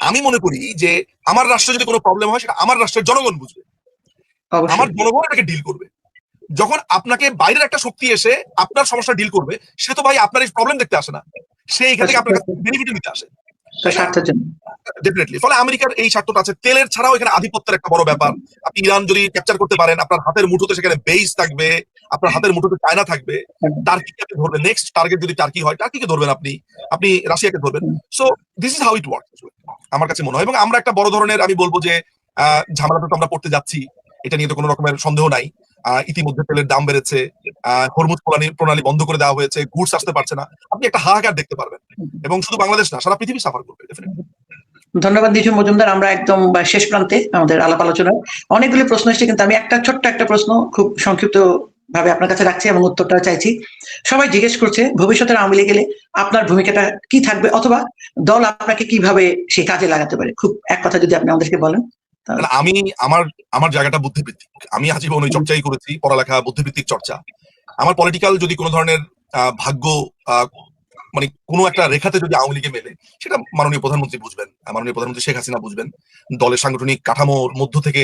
Speaker 2: আমি মনে করি যে আমার রাষ্ট্রে যদি কোনো প্রবলেম হয়, সেটা আমার রাষ্ট্রের জনগণ বুঝবে, আমার জনগণ এটাকে ডিল করবে। যখন আপনাকে বাইরের একটা শক্তি এসে আপনার সমস্যা ডিল করবে, সে তো ভাই আপনার এই প্রবলেম দেখতে আসে না, সে এখান থেকে আপনার কাছে বেনিফিট নিতে আসে ডেফিনেটলি। ফলে আমেরিকার এই স্বার্থটা আছে। তেলের ছাড়াও এখানে আধিপত্যের একটা বড় ব্যাপার। আপনি ইরান যদি ক্যাপচার করতে পারেন, আপনার হাতের মুঠোতে সেখানে বেস থাকবে, আপনার হাতের মুঠোতে চায়না থাকবে, টার্কিকে আপনি ধরবেন, নেক্সট টার্গেট যদি টার্কি হয়, টার্কিকে ধরবেন, আপনি রাশিয়াকে ধরবেন। So this is how it work আমার কাছে মনে হয়। এবং আমরা একটা বড় ধরনের, আমি বলবো যে ঝামেলাটা তো আমরা পড়তে যাচ্ছি, এটা নিয়ে তো কোনো রকমের সন্দেহ নাই। ইতিমধ্যে তেলের দাম বেড়েছে, হরমুজ প্রণালী বন্ধ করে দেওয়া হয়েছে, গুডস আসতে পারছে না, আপনি একটা হাহাকার দেখতে পারবেন। এবং শুধু বাংলাদেশ না, সারা পৃথিবী সাফার করবে ডেফিনেটলি।
Speaker 1: ধন্যবাদ নিঝুম মজুমদার। আমরা একদম শেষ প্রান্তে আমাদের আলাপ আলোচনায় অনেকগুলি প্রশ্ন এসেছে, কিন্তু আমি ছোট্ট একটা প্রশ্ন খুব সংক্ষিপ্ত ভাবে আপনার কাছে রাখছি এবং উত্তরটা চাইছি। সবাই জিজ্ঞেস করছে ভবিষ্যতের আওয়ামী লীগে গেলে আপনার ভূমিকাটা কি থাকবে, অথবা দল আপনাকে কিভাবে সেই কাজে লাগাতে পারে। খুব এক কথা যদি আপনি আমাদেরকে বলেন।
Speaker 2: আমি আমার জায়গাটা বুদ্ধিবৃত্তিক। আমি আজীবন ওই চর্চাই করেছি, পড়ালেখা, বুদ্ধিবৃত্তিক চর্চা। আমার পলিটিক্যাল যদি কোনো ধরনের ভাগ্য মানে কোনো একটা রেখাতে যদি আওয়ামী লীগে মেলে, সেটা মাননীয় প্রধানমন্ত্রী বুঝবেন, মাননীয় প্রধানমন্ত্রী শেখ হাসিনা বুঝবেন, দলের সাংগঠনিক কাঠামোর মধ্য থেকে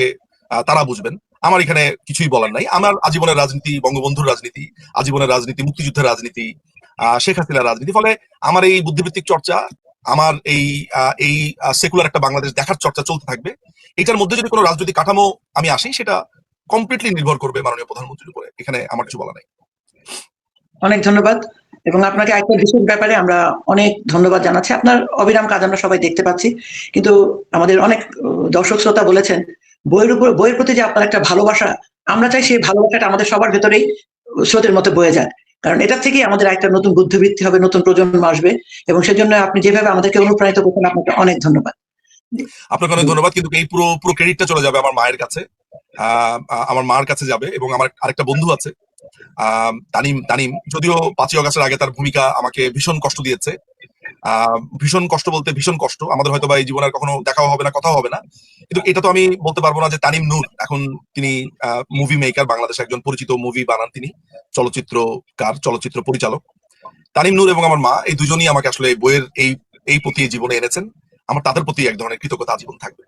Speaker 2: তারা বুঝবেন। আমার এখানে কিছুই বলার নাই। আমার আজীবনের রাজনীতি বঙ্গবন্ধুর রাজনীতি, আজীবনের রাজনীতি মুক্তিযুদ্ধের রাজনীতি, শেখ হাসিনার রাজনীতি। ফলে আমার এই বুদ্ধিবৃত্তিক চর্চা, আমার এই সেকুলার একটা বাংলাদেশ দেখার চর্চা চলতে থাকবে। এটার মধ্যে যদি কোনো রাজনৈতিক কাঠামো আমি আসি, সেটা কমপ্লিটলি নির্ভর করবে মাননীয় প্রধানমন্ত্রীর উপরে। এখানে আমার কিছু বলা নাই।
Speaker 1: অনেক ধন্যবাদ। এবং আপনাকে একটা বিশেষ ব্যাপারে আমরা অনেক ধন্যবাদ জানাচ্ছি। আপনার অবিরাম কাজ আমরা সবাই দেখতে পাচ্ছি, কিন্তু আমাদের অনেক দর্শক শ্রোতা বলেছেন বইয়ের প্রতি যে আপনার একটা ভালোবাসা, আমরা চাই সেই ভালোবাসাটা আমাদের সবার ভেতরেই স্রোতের মতো বয়ে যায়। কারণ এটার থেকেই আমাদের একটা নতুন বুদ্ধিবৃত্তি হবে, নতুন প্রজন্ম আসবে, এবং সেজন্য আপনি যেভাবে আমাদেরকে অনুপ্রাণিত করছেন, আপনাকে অনেক ধন্যবাদ।
Speaker 2: আপনাকে অনেক ধন্যবাদ। কিন্তু এই পুরো ক্রেডিটটা চলে যাবে আমার মায়ের কাছে, আমার মার কাছে যাবে। এবং আমার আরেকটা বন্ধু আছে তানিম, যদিও 5ই অগাস্টের আগে তার ভূমিকা আমাকে ভীষণ কষ্ট দিয়েছে। ভীষণ কষ্ট বলতে ভীষণ কষ্ট। আমাদের হয়তো বা এই জীবনে আর কখনো দেখাও হবে না, কথাও হবে না, কিন্তু এটা তো আমি বলতে পারবো না যে তানিম নূর এখন তিনি মুভি মেকার, বাংলাদেশে একজন পরিচিত মুভি বানান তিনি, চলচ্চিত্রকার, চলচ্চিত্র পরিচালক। তানিম নূর এবং আমার মা, এই দুজনই আমাকে আসলে বইয়ের এই প্রতি জীবনে এনেছেন। আমার তাদের প্রতি এক ধরনের কৃতজ্ঞতা আজীবন থাকবে।